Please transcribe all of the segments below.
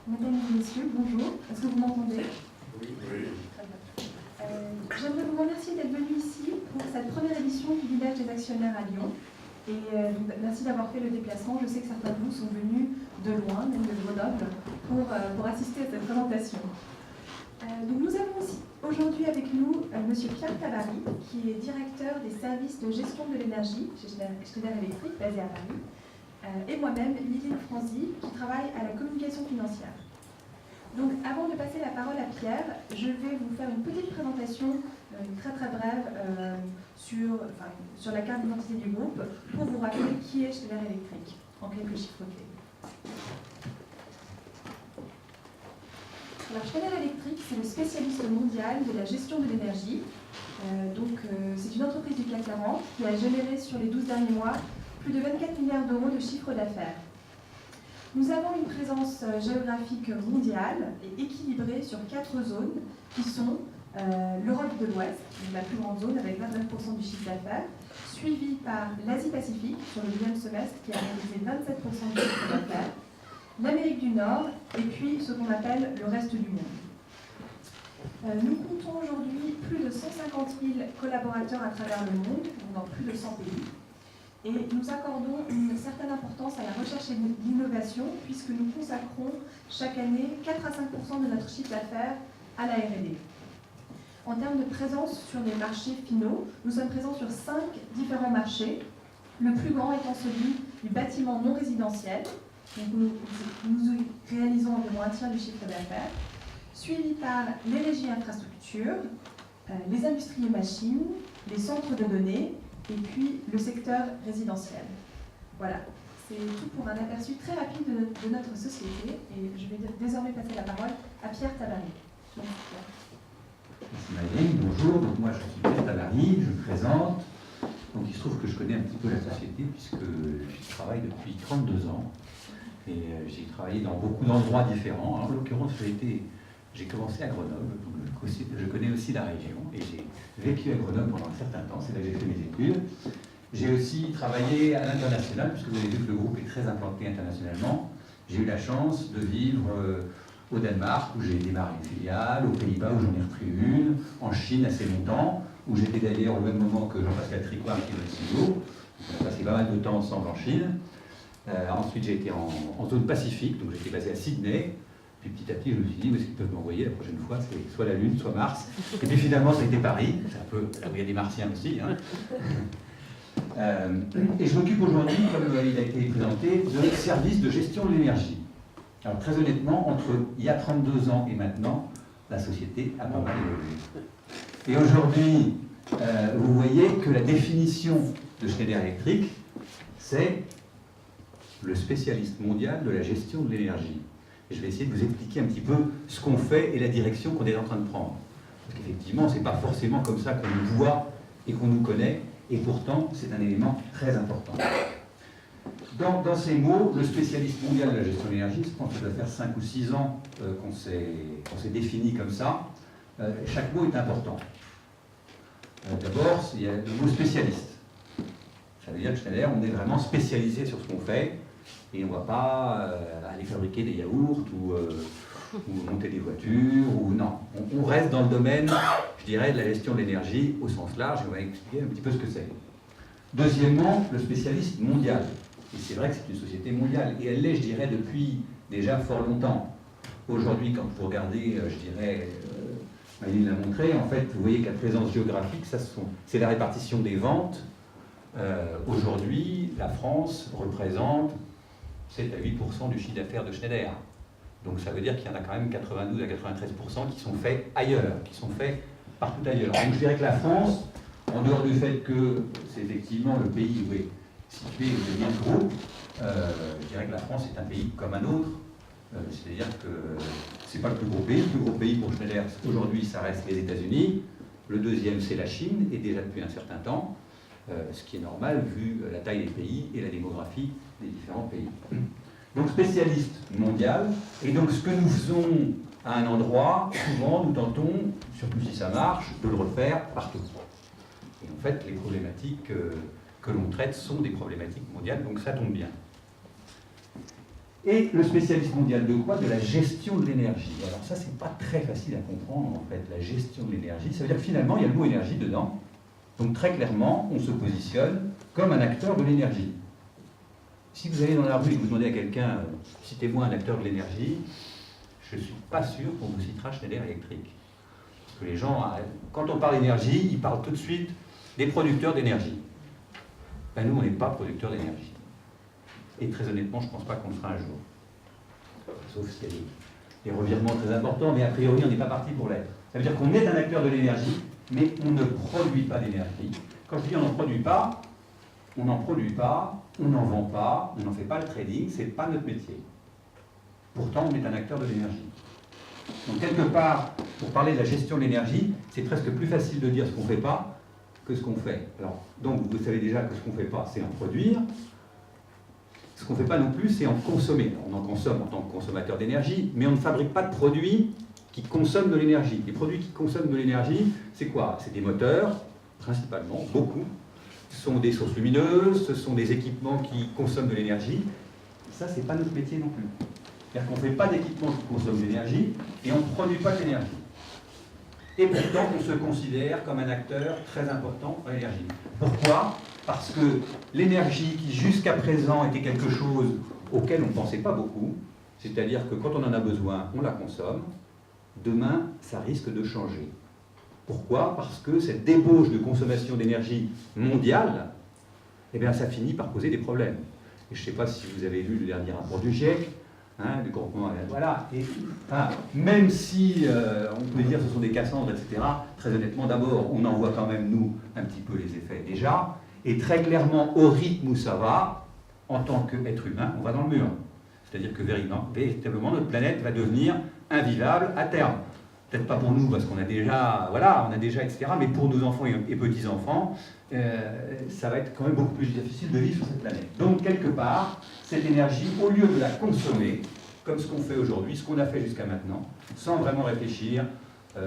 Mesdames et messieurs, bonjour. Est-ce que vous m'entendez? Oui. Très bien. J'aimerais vous remercier d'être venus ici pour cette première édition du village des actionnaires à Lyon. Et merci d'avoir fait le déplacement. Je sais que certains de vous sont venus de loin, même de Grenoble, pour assister à cette présentation. Donc nous avons aussi aujourd'hui avec nous Monsieur Pierre Tabary, qui est directeur des services de gestion de l'énergie chez Schneider Electric, basé à Paris, et moi-même, Lily Franzi, qui travaille à la communication financière. Donc avant de passer la parole à Pierre, je vais vous faire une petite présentation, très brève, sur la carte d'identité du groupe, pour vous rappeler qui est Schneider Electric, en quelques chiffres clés. Alors, Schneider Electric, c'est le spécialiste mondial de la gestion de l'énergie. C'est une entreprise du CAC 40 qui a généré sur les 12 derniers mois plus de 24 milliards d'euros de chiffre d'affaires. Nous avons une présence géographique mondiale et équilibrée sur 4 zones qui sont l'Europe de l'Ouest, la plus grande zone avec 29% du chiffre d'affaires, suivie par l'Asie-Pacifique sur le deuxième semestre qui a réalisé 27% du chiffre d'affaires, l'Amérique du Nord et puis ce qu'on appelle le reste du monde. Nous comptons aujourd'hui plus de 150 000 collaborateurs à travers le monde, dans plus de 100 pays, et nous accordons une certaine importance à la recherche et l'innovation puisque nous consacrons chaque année 4 à 5% de notre chiffre d'affaires à la R&D. En termes de présence sur les marchés finaux, nous sommes présents sur 5 différents marchés, le plus grand étant celui du bâtiment non résidentiel. Donc nous réalisons environ un tiers du chiffre d'affaires, suivi par les régies et infrastructures, les industries et machines, les centres de données, et puis le secteur résidentiel. Voilà, c'est tout pour un aperçu très rapide de notre société, et je vais désormais passer la parole à Pierre Tabary. Merci Madeleine, bonjour, donc moi je suis Pierre Tabary, je me présente. Donc il se trouve que je connais un petit peu la société puisque j'y travaille depuis 32 ans. Et j'ai travaillé dans beaucoup d'endroits différents. En l'occurrence, j'ai commencé à Grenoble, donc je connais aussi la région. Et j'ai vécu à Grenoble pendant un certain temps, c'est là que j'ai fait mes études. J'ai aussi travaillé à l'international, puisque vous avez vu que le groupe est très implanté internationalement. J'ai eu la chance de vivre au Danemark, où j'ai démarré une filiale, aux Pays-Bas, où j'en ai repris une, en Chine assez longtemps, où j'étais d'ailleurs au même moment que Jean-Pascal Tricoire, qui est notre CEO. On a passé pas mal de temps ensemble en Chine. Ensuite, j'ai été en zone Pacifique, donc j'étais basé à Sydney. Puis petit à petit, je me suis dit, où est-ce qu'ils peuvent m'envoyer la prochaine fois? C'est soit la Lune, soit Mars. Et puis finalement, ça a été Paris. C'est un peu là où il y a des Martiens aussi. Hein. Et je m'occupe aujourd'hui, comme il a été présenté, de service de gestion de l'énergie. Alors très honnêtement, entre il y a 32 ans et maintenant, la société a pas mal évolué. Et aujourd'hui, vous voyez que la définition de Schneider Electric, c'est le spécialiste mondial de la gestion de l'énergie. Et je vais essayer de vous expliquer un petit peu ce qu'on fait et la direction qu'on est en train de prendre. Parce qu'effectivement, ce n'est pas forcément comme ça qu'on nous voit et qu'on nous connaît, et pourtant, c'est un élément très important. Dans ces mots, le spécialiste mondial de la gestion de l'énergie, je pense que ça doit faire 5 ou 6 ans qu'on s'est défini comme ça. Chaque mot est important. D'abord, il y a le mot spécialiste. Ça veut dire que Schneider, on est vraiment spécialisé sur ce qu'on fait. Et on ne va pas aller fabriquer des yaourts ou monter des voitures, ou non. On reste dans le domaine, je dirais, de la gestion de l'énergie au sens large, et on va expliquer un petit peu ce que c'est. Deuxièmement, le spécialiste mondial. Et c'est vrai que c'est une société mondiale, et elle l'est, je dirais, depuis déjà fort longtemps. Aujourd'hui, quand vous regardez, je dirais, Maïline l'a montré, en fait, vous voyez qu'à présence géographique, c'est la répartition des ventes. Aujourd'hui, la France représente 7 à 8% du chiffre d'affaires de Schneider. Donc ça veut dire qu'il y en a quand même 92 à 93% qui sont faits ailleurs, qui sont faits partout ailleurs. Donc je dirais que la France, en dehors du fait que c'est effectivement le pays où est situé le lien de groupe, je dirais que la France est un pays comme un autre. C'est-à-dire que c'est pas le plus gros pays. Le plus gros pays pour Schneider, aujourd'hui, ça reste les États-Unis. Le deuxième, c'est la Chine, et déjà depuis un certain temps. Ce qui est normal vu la taille des pays et la démographie des différents pays. Donc spécialiste mondial, et donc ce que nous faisons à un endroit, souvent nous tentons, surtout si ça marche, de le refaire partout. Et en fait, les problématiques que l'on traite sont des problématiques mondiales, donc ça tombe bien. Et le spécialiste mondial de quoi? De la gestion de l'énergie. Alors ça, c'est pas très facile à comprendre, en fait, la gestion de l'énergie. Ça veut dire que finalement, il y a le mot énergie dedans. Donc très clairement, on se positionne comme un acteur de l'énergie. Si vous allez dans la rue et que vous demandez à quelqu'un, citez-moi un acteur de l'énergie, je ne suis pas sûr qu'on vous citera Schneider Electric. Parce que les gens, quand on parle d'énergie, ils parlent tout de suite des producteurs d'énergie. Ben nous, on n'est pas producteurs d'énergie. Et très honnêtement, je ne pense pas qu'on le sera un jour. Sauf s'il y a des revirements très importants, mais a priori, on n'est pas parti pour l'être. Ça veut dire qu'on est un acteur de l'énergie, mais on ne produit pas d'énergie. Quand je dis on n'en produit pas, on n'en produit pas, on n'en vend pas, on n'en fait pas le trading, ce n'est pas notre métier. Pourtant, on est un acteur de l'énergie. Donc, quelque part, pour parler de la gestion de l'énergie, c'est presque plus facile de dire ce qu'on ne fait pas que ce qu'on fait. Alors, donc, vous savez déjà que ce qu'on ne fait pas, c'est en produire. Ce qu'on ne fait pas non plus, c'est en consommer. On en consomme en tant que consommateur d'énergie, mais on ne fabrique pas de produits qui consomment de l'énergie. Les produits qui consomment de l'énergie, c'est quoi? C'est des moteurs, principalement, beaucoup. Ce sont des sources lumineuses, ce sont des équipements qui consomment de l'énergie. Ça, c'est pas notre métier non plus. C'est-à-dire qu'on ne fait pas d'équipements qui consomment de l'énergie et on ne produit pas de l'énergie. Et pourtant, on se considère comme un acteur très important dans l'énergie. Pourquoi? Parce que l'énergie qui jusqu'à présent était quelque chose auquel on ne pensait pas beaucoup, c'est-à-dire que quand on en a besoin, on la consomme, demain, ça risque de changer. Pourquoi? Parce que cette débauche de consommation d'énergie mondiale, eh bien, ça finit par poser des problèmes. Et je ne sais pas si vous avez lu le dernier rapport du GIEC, du groupement, voilà. Et, même si on peut dire que ce sont des Cassandres, etc., très honnêtement, d'abord, on en voit quand même, nous, un petit peu les effets déjà, et très clairement, au rythme où ça va, en tant qu'être humain, on va dans le mur. C'est-à-dire que véritablement, notre planète va devenir invivable à terme. Peut-être pas pour nous, parce qu'on a déjà, voilà, on a déjà, etc., mais pour nos enfants et petits-enfants, ça va être quand même beaucoup plus difficile de vivre sur cette planète. Donc, quelque part, cette énergie, au lieu de la consommer, comme ce qu'on fait aujourd'hui, ce qu'on a fait jusqu'à maintenant, sans vraiment réfléchir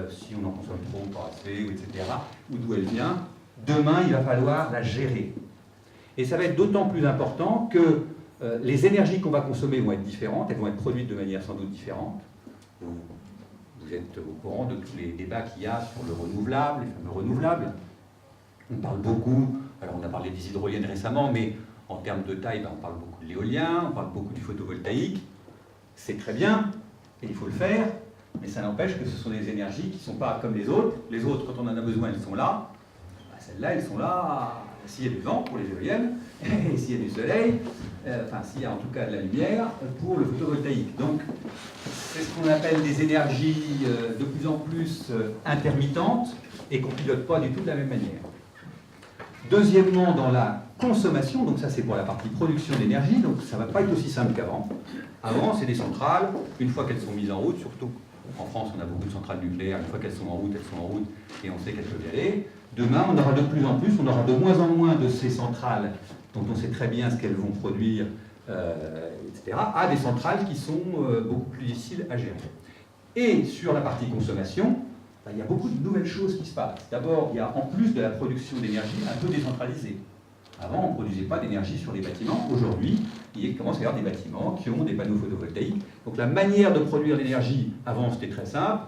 si on en consomme trop, pas assez, etc., ou d'où elle vient, demain, il va falloir la gérer. Et ça va être d'autant plus important que les énergies qu'on va consommer vont être différentes, elles vont être produites de manière sans doute différente. Vous êtes au courant de tous les débats qu'il y a sur le renouvelable, les fameux renouvelables. On parle beaucoup, alors on a parlé des hydroliennes récemment, mais en termes de taille, on parle beaucoup de l'éolien, on parle beaucoup du photovoltaïque. C'est très bien, et il faut le faire, mais ça n'empêche que ce sont des énergies qui ne sont pas comme les autres. Les autres, quand on en a besoin, elles sont là. Celles-là, elles sont là s'il y a du vent pour les éoliennes, et s'il y a du soleil, s'il y a en tout cas de la lumière pour le photovoltaïque. Donc, c'est ce qu'on appelle des énergies de plus en plus intermittentes et qu'on ne pilote pas du tout de la même manière. Deuxièmement, dans la consommation, donc ça c'est pour la partie production d'énergie, donc ça ne va pas être aussi simple qu'avant. Avant, c'est des centrales, une fois qu'elles sont mises en route, surtout en France, on a beaucoup de centrales nucléaires, une fois qu'elles sont en route, et on sait qu'elles peuvent y aller. Demain, on aura de plus en plus, on aura de moins en moins de ces centrales dont on sait très bien ce qu'elles vont produire, etc., à des centrales qui sont beaucoup plus difficiles à gérer. Et sur la partie consommation, il y a beaucoup de nouvelles choses qui se passent. D'abord, il y a en plus de la production d'énergie un peu décentralisée. Avant, on ne produisait pas d'énergie sur les bâtiments. Aujourd'hui, il commence à y avoir des bâtiments qui ont des panneaux photovoltaïques. Donc la manière de produire l'énergie, avant, c'était très simple.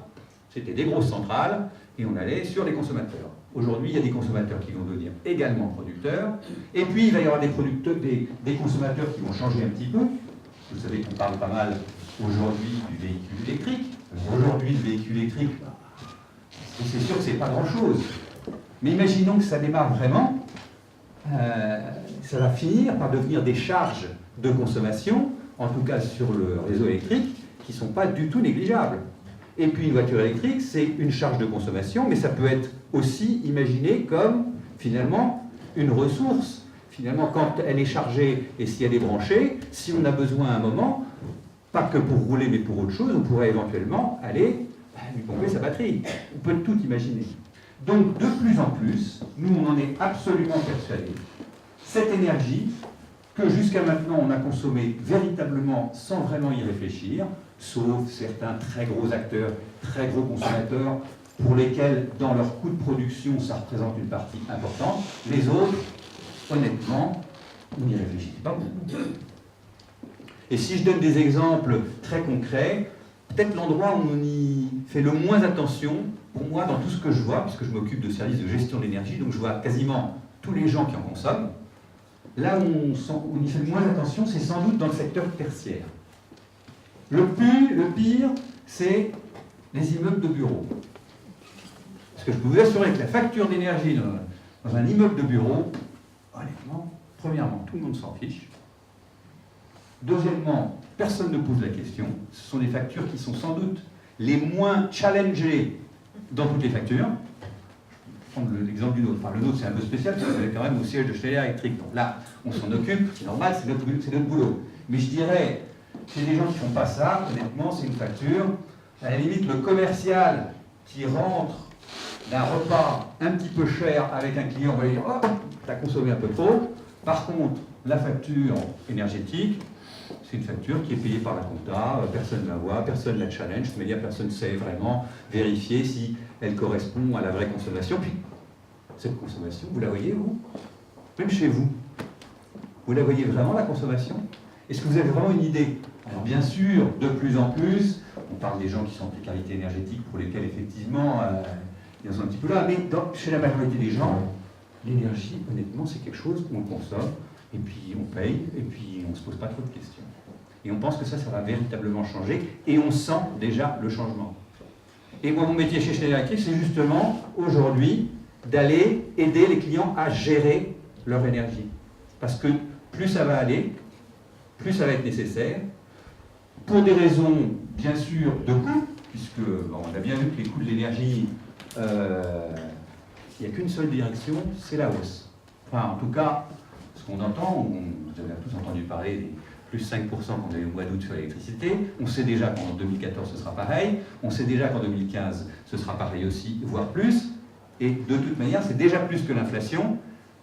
C'était des grosses centrales et on allait sur les consommateurs. Aujourd'hui, il y a des consommateurs qui vont devenir également producteurs. Et puis, il va y avoir des consommateurs qui vont changer un petit peu. Vous savez qu'on parle pas mal aujourd'hui du véhicule électrique. Aujourd'hui, le véhicule électrique, c'est sûr que ce n'est pas grand-chose. Mais imaginons que ça démarre vraiment. Ça va finir par devenir des charges de consommation, en tout cas sur le réseau électrique, qui ne sont pas du tout négligeables. Et puis une voiture électrique, c'est une charge de consommation, mais ça peut être aussi imaginé comme, finalement, une ressource. Finalement, quand elle est chargée et si elle est branchée, si on a besoin à un moment, pas que pour rouler, mais pour autre chose, on pourrait éventuellement aller lui pomper sa batterie. On peut tout imaginer. Donc, de plus en plus, nous, on en est absolument persuadés. Cette énergie, que jusqu'à maintenant, on a consommée véritablement sans vraiment y réfléchir, sauf certains très gros acteurs, très gros consommateurs, pour lesquels, dans leur coût de production, ça représente une partie importante. Les autres, honnêtement, on n'y réfléchit pas beaucoup. Et si je donne des exemples très concrets, peut-être l'endroit où on y fait le moins attention, pour moi, dans tout ce que je vois, puisque je m'occupe de services de gestion de l'énergie, donc je vois quasiment tous les gens qui en consomment, là où on y fait le moins attention, c'est sans doute dans le secteur tertiaire. Le pire, c'est les immeubles de bureaux. Parce que je peux vous assurer que la facture d'énergie dans un immeuble de bureau, honnêtement, premièrement, tout le monde s'en fiche. Deuxièmement, personne ne pose la question. Ce sont des factures qui sont sans doute les moins challengées dans toutes les factures. Je vais prendre l'exemple d'une autre. Enfin, le nôtre, c'est un peu spécial, parce que c'est quand même au siège de Schneider Electric. Donc là, on s'en occupe, c'est normal, c'est notre boulot. Mais je dirais, chez les gens qui ne font pas ça, honnêtement, c'est une facture. À la limite, le commercial qui rentre d'un repas un petit peu cher avec un client, on va lui dire « Oh, t'as consommé un peu trop ». Par contre, la facture énergétique, c'est une facture qui est payée par la compta, personne ne la voit, personne ne la challenge, c'est-à-dire personne ne sait vraiment vérifier si elle correspond à la vraie consommation. Puis, cette consommation, vous la voyez, vous? Même chez vous. Vous la voyez vraiment, la consommation? Est-ce que vous avez vraiment une idée? Alors bien sûr, de plus en plus, on parle des gens qui sont en précarité énergétique, pour lesquels, effectivement, ils en sont un petit peu là, mais chez la majorité des gens, l'énergie, honnêtement, c'est quelque chose qu'on consomme, et puis on paye, et puis on ne se pose pas trop de questions. Et on pense que ça va véritablement changer, et on sent déjà le changement. Et moi, mon métier chez Schneider Electric, c'est justement, aujourd'hui, d'aller aider les clients à gérer leur énergie. Parce que plus ça va aller, plus ça va être nécessaire, pour des raisons, bien sûr, de coût, puisque on a bien vu que les coûts de l'énergie, il n'y a qu'une seule direction, c'est la hausse. Enfin, en tout cas, ce qu'on entend, vous avez tous entendu parler des plus 5% qu'on a eu au mois d'août sur l'électricité. On sait déjà qu'en 2014 ce sera pareil. On sait déjà qu'en 2015 ce sera pareil aussi, voire plus. Et de toute manière, c'est déjà plus que l'inflation.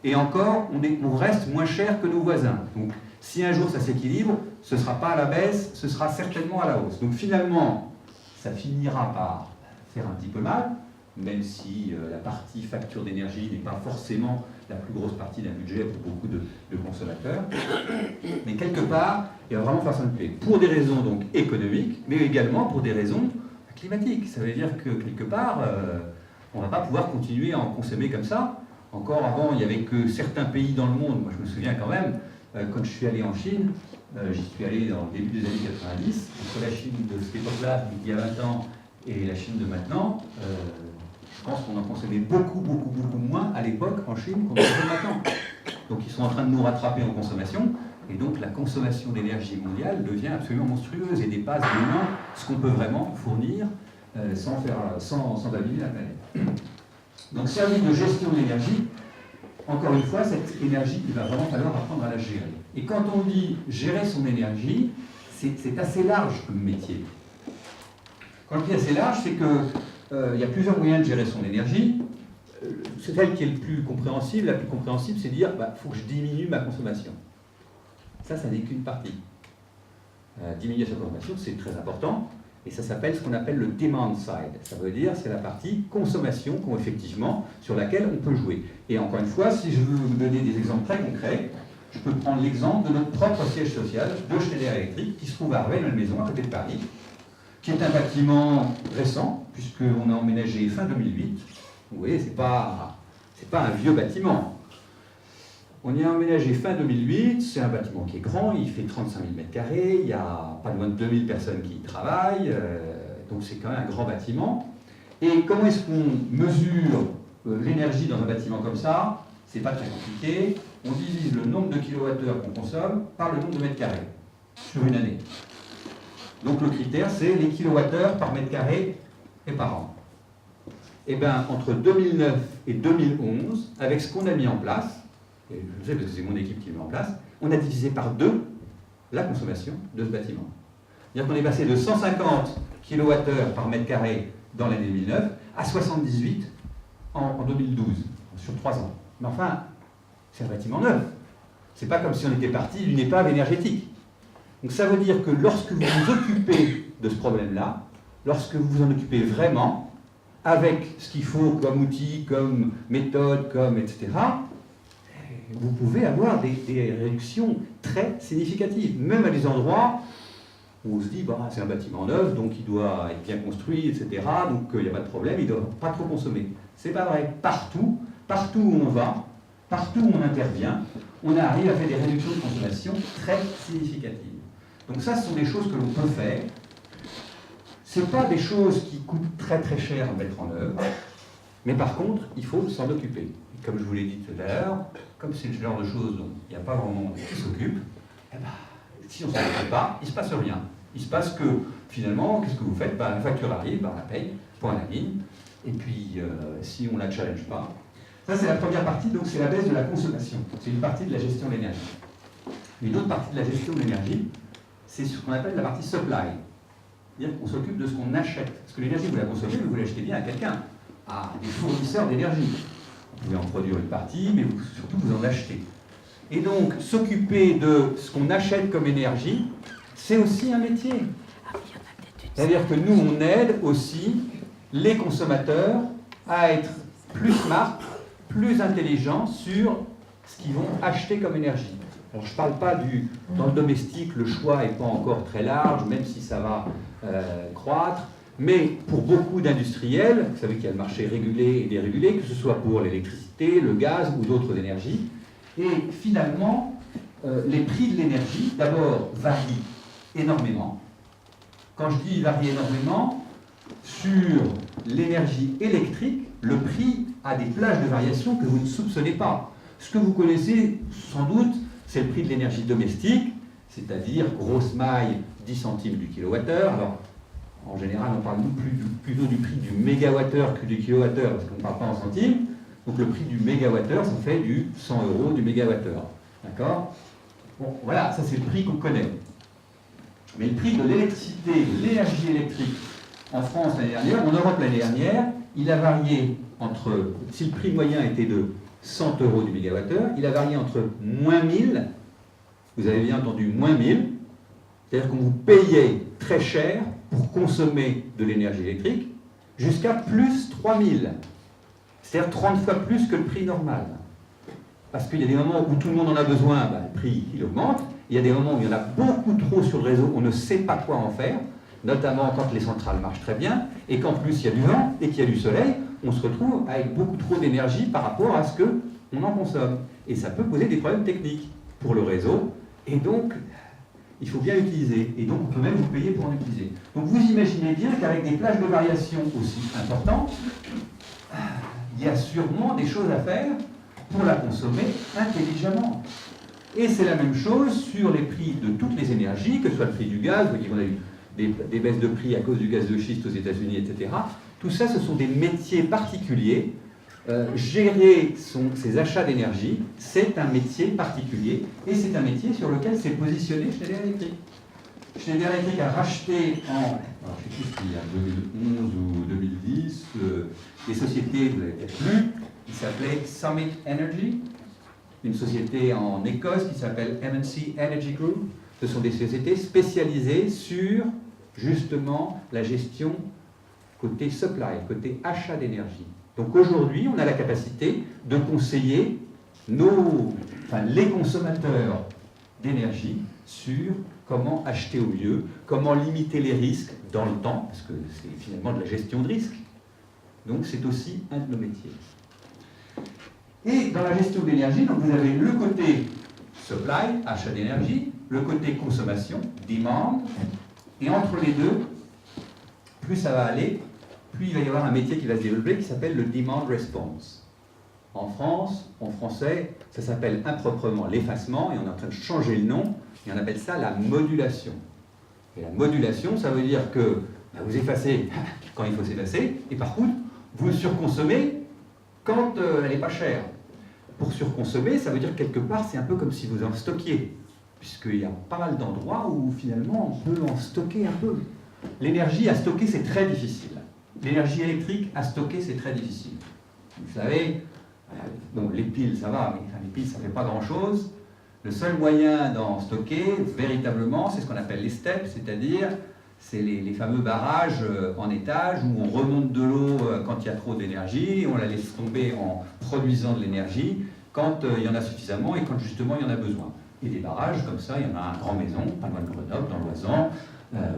Et encore, on reste moins cher que nos voisins. Donc, si un jour ça s'équilibre, ce ne sera pas à la baisse, ce sera certainement à la hausse. Donc finalement, ça finira par faire un petit peu mal, même si la partie facture d'énergie n'est pas forcément la plus grosse partie d'un budget pour beaucoup de consommateurs. Mais quelque part, il va vraiment falloir s'en occuper. Pour des raisons donc économiques, mais également pour des raisons climatiques. Ça veut dire que quelque part, on ne va pas pouvoir continuer à en consommer comme ça. Encore avant, il n'y avait que certains pays dans le monde, moi je me souviens quand même, quand je suis allé en Chine, j'y suis allé dans le début des années 90, entre la Chine de cette époque-là, il y a 20 ans, et la Chine de maintenant, je pense qu'on en consommait beaucoup moins à l'époque en Chine qu'on en consomme maintenant. Donc ils sont en train de nous rattraper en consommation, et donc la consommation d'énergie mondiale devient absolument monstrueuse et dépasse demain ce qu'on peut vraiment fournir sans abîmer la planète. Donc service de gestion de l'énergie, encore une fois, cette énergie, il va vraiment falloir apprendre à la gérer. Et quand on dit gérer son énergie, c'est assez large comme métier. Quand je dis assez large, c'est qu'il y a plusieurs moyens de gérer son énergie. C'est celle qui est le plus compréhensible. La plus compréhensible, c'est de dire, faut que je diminue ma consommation. Ça n'est qu'une partie. Diminuer sa consommation, c'est très important. Et ça s'appelle ce qu'on appelle le demand side. Ça veut dire c'est la partie consommation effectivement sur laquelle on peut jouer. Et encore une fois, si je veux vous donner des exemples très concrets, je peux prendre l'exemple de notre propre siège social de Schneider Electric qui se trouve à Rueil-Malmaison, à côté de Paris, qui est un bâtiment récent, puisqu'on a emménagé fin 2008. Vous voyez, c'est pas un vieux bâtiment. On y a emménagé fin 2008, c'est un bâtiment qui est grand, il fait 35 000 m², il y a pas loin de 2000 personnes qui y travaillent, donc c'est quand même un grand bâtiment. Et comment est-ce qu'on mesure l'énergie dans un bâtiment comme ça? C'est pas très compliqué, on divise le nombre de kilowattheures qu'on consomme par le nombre de mètres carrés sur une année. Donc le critère, c'est les kilowattheures par mètre carré et par an. Et bien, entre 2009 et 2011, avec ce qu'on a mis en place, et je sais parce que c'est mon équipe qui le met en place, on a divisé par 2 la consommation de ce bâtiment. C'est-à-dire qu'on est passé de 150 kWh par mètre carré dans l'année 2009 à 78 en 2012, sur 3 ans. Mais enfin, c'est un bâtiment neuf. C'est pas comme si on était parti d'une épave énergétique. Donc ça veut dire que lorsque vous vous occupez de ce problème-là, lorsque vous vous en occupez vraiment, avec ce qu'il faut comme outil, comme méthode, etc., vous pouvez avoir des réductions très significatives, même à des endroits où on se dit, bah, c'est un bâtiment neuf, donc il doit être bien construit, etc., donc il n'y a pas de problème, il ne doit pas trop consommer. C'est pas vrai. Partout où on va, partout où on intervient, on arrive à faire des réductions de consommation très significatives. Donc ça, ce sont des choses que l'on peut faire. Ce ne sont pas des choses qui coûtent très très cher à mettre en œuvre, mais par contre, il faut s'en occuper. Et comme je vous l'ai dit tout à l'heure, comme c'est le genre de choses dont il n'y a pas vraiment monde qui s'occupe, eh ben, si on ne s'en occupe pas, il ne se passe rien. Il se passe que, finalement, qu'est-ce que vous faites? La facture arrive, on la paye, point à la ligne, et puis si on ne la challenge pas. Ça, c'est la première partie, donc c'est la baisse de la consommation. C'est une partie de la gestion de l'énergie. Une autre partie de la gestion de l'énergie, c'est ce qu'on appelle la partie supply. C'est-à-dire qu'on s'occupe de ce qu'on achète. Parce que l'énergie, vous la consommez, mais vous l'achetez bien à quelqu'un, à des fournisseurs d'énergie. Vous pouvez en produire une partie, mais surtout vous en achetez. Et donc, s'occuper de ce qu'on achète comme énergie, c'est aussi un métier. C'est-à-dire que nous, on aide aussi les consommateurs à être plus smart, plus intelligents sur ce qu'ils vont acheter comme énergie. Alors, je ne parle pas dans le domestique, le choix n'est pas encore très large, même si ça va croître. Mais pour beaucoup d'industriels, vous savez qu'il y a le marché régulé et dérégulé, que ce soit pour l'électricité, le gaz ou d'autres énergies. Et finalement, les prix de l'énergie, d'abord, varient énormément. Quand je dis varient énormément, sur l'énergie électrique, le prix a des plages de variation que vous ne soupçonnez pas. Ce que vous connaissez sans doute, c'est le prix de l'énergie domestique, c'est-à-dire grosse maille 10 centimes du kilowattheure. Alors, en général, on parle plutôt du prix du mégawattheure que du kilowattheure, parce qu'on ne parle pas en centimes. Donc le prix du mégawattheure, ça fait du 100 € du mégawattheure. D'accord? Bon, voilà, ça c'est le prix qu'on connaît. Mais le prix de l'électricité, de l'énergie électrique, en France l'année dernière, en Europe l'année dernière, il a varié entre, si le prix moyen était de 100 € du mégawattheure, il a varié entre moins 1000, vous avez bien entendu, moins 1000, c'est-à-dire qu'on vous payait très cher pour consommer de l'énergie électrique, jusqu'à plus 3000. C'est-à-dire 30 fois plus que le prix normal. Parce qu'il y a des moments où tout le monde en a besoin, le prix il augmente. Il y a des moments où il y en a beaucoup trop sur le réseau, on ne sait pas quoi en faire, notamment quand les centrales marchent très bien, et qu'en plus il y a du vent et qu'il y a du soleil, on se retrouve avec beaucoup trop d'énergie par rapport à ce qu'on en consomme. Et ça peut poser des problèmes techniques pour le réseau, et donc il faut bien l'utiliser. Et donc on peut même vous payer pour en utiliser. Donc vous imaginez bien qu'avec des plages de variation aussi importantes, il y a sûrement des choses à faire pour la consommer intelligemment. Et c'est la même chose sur les prix de toutes les énergies, que ce soit le prix du gaz, vous voyez qu'on a eu des baisses de prix à cause du gaz de schiste aux États-Unis, etc. Tout ça, ce sont des métiers particuliers. Gérer ses achats d'énergie, c'est un métier particulier, et c'est un métier sur lequel s'est positionné Schneider Electric. Schneider Electric a racheté alors je ne sais plus s'il y a 2011 ou 2010, des sociétés, vous l'avez peut-être lu, qui s'appelait Summit Energy, une société en Écosse qui s'appelle M&C Energy Group. Ce sont des sociétés spécialisées sur, justement, la gestion côté supply, côté achat d'énergie. Donc aujourd'hui, on a la capacité de conseiller les consommateurs d'énergie sur comment acheter au mieux, comment limiter les risques dans le temps, parce que c'est finalement de la gestion de risque. Donc c'est aussi un de nos métiers. Et dans la gestion de l'énergie, donc vous avez le côté supply, achat d'énergie, le côté consommation, demand, et entre les deux, plus ça va aller, plus il va y avoir un métier qui va se développer qui s'appelle le demand response. En France, en français, ça s'appelle improprement l'effacement, et on est en train de changer le nom, et on appelle ça la modulation. Et la modulation, ça veut dire que vous effacez quand il faut s'effacer, et par contre, vous surconsommez quand elle n'est pas chère. Pour surconsommer, ça veut dire quelque part, c'est un peu comme si vous en stockiez, puisqu'il y a pas mal d'endroits où finalement on peut en stocker un peu. L'énergie à stocker, c'est très difficile. L'énergie électrique à stocker, c'est très difficile. Vous savez, bon, les piles, ça va, mais les piles, ça ne fait pas grand-chose. Le seul moyen d'en stocker, véritablement, c'est ce qu'on appelle les steps, c'est-à-dire c'est les fameux barrages en étage où on remonte de l'eau quand il y a trop d'énergie, on la laisse tomber en produisant de l'énergie, quand il y en a suffisamment et quand justement il y en a besoin. Et des barrages, comme ça, il y en a un Grand Maison, pas loin de Grenoble, dans l'Oisans,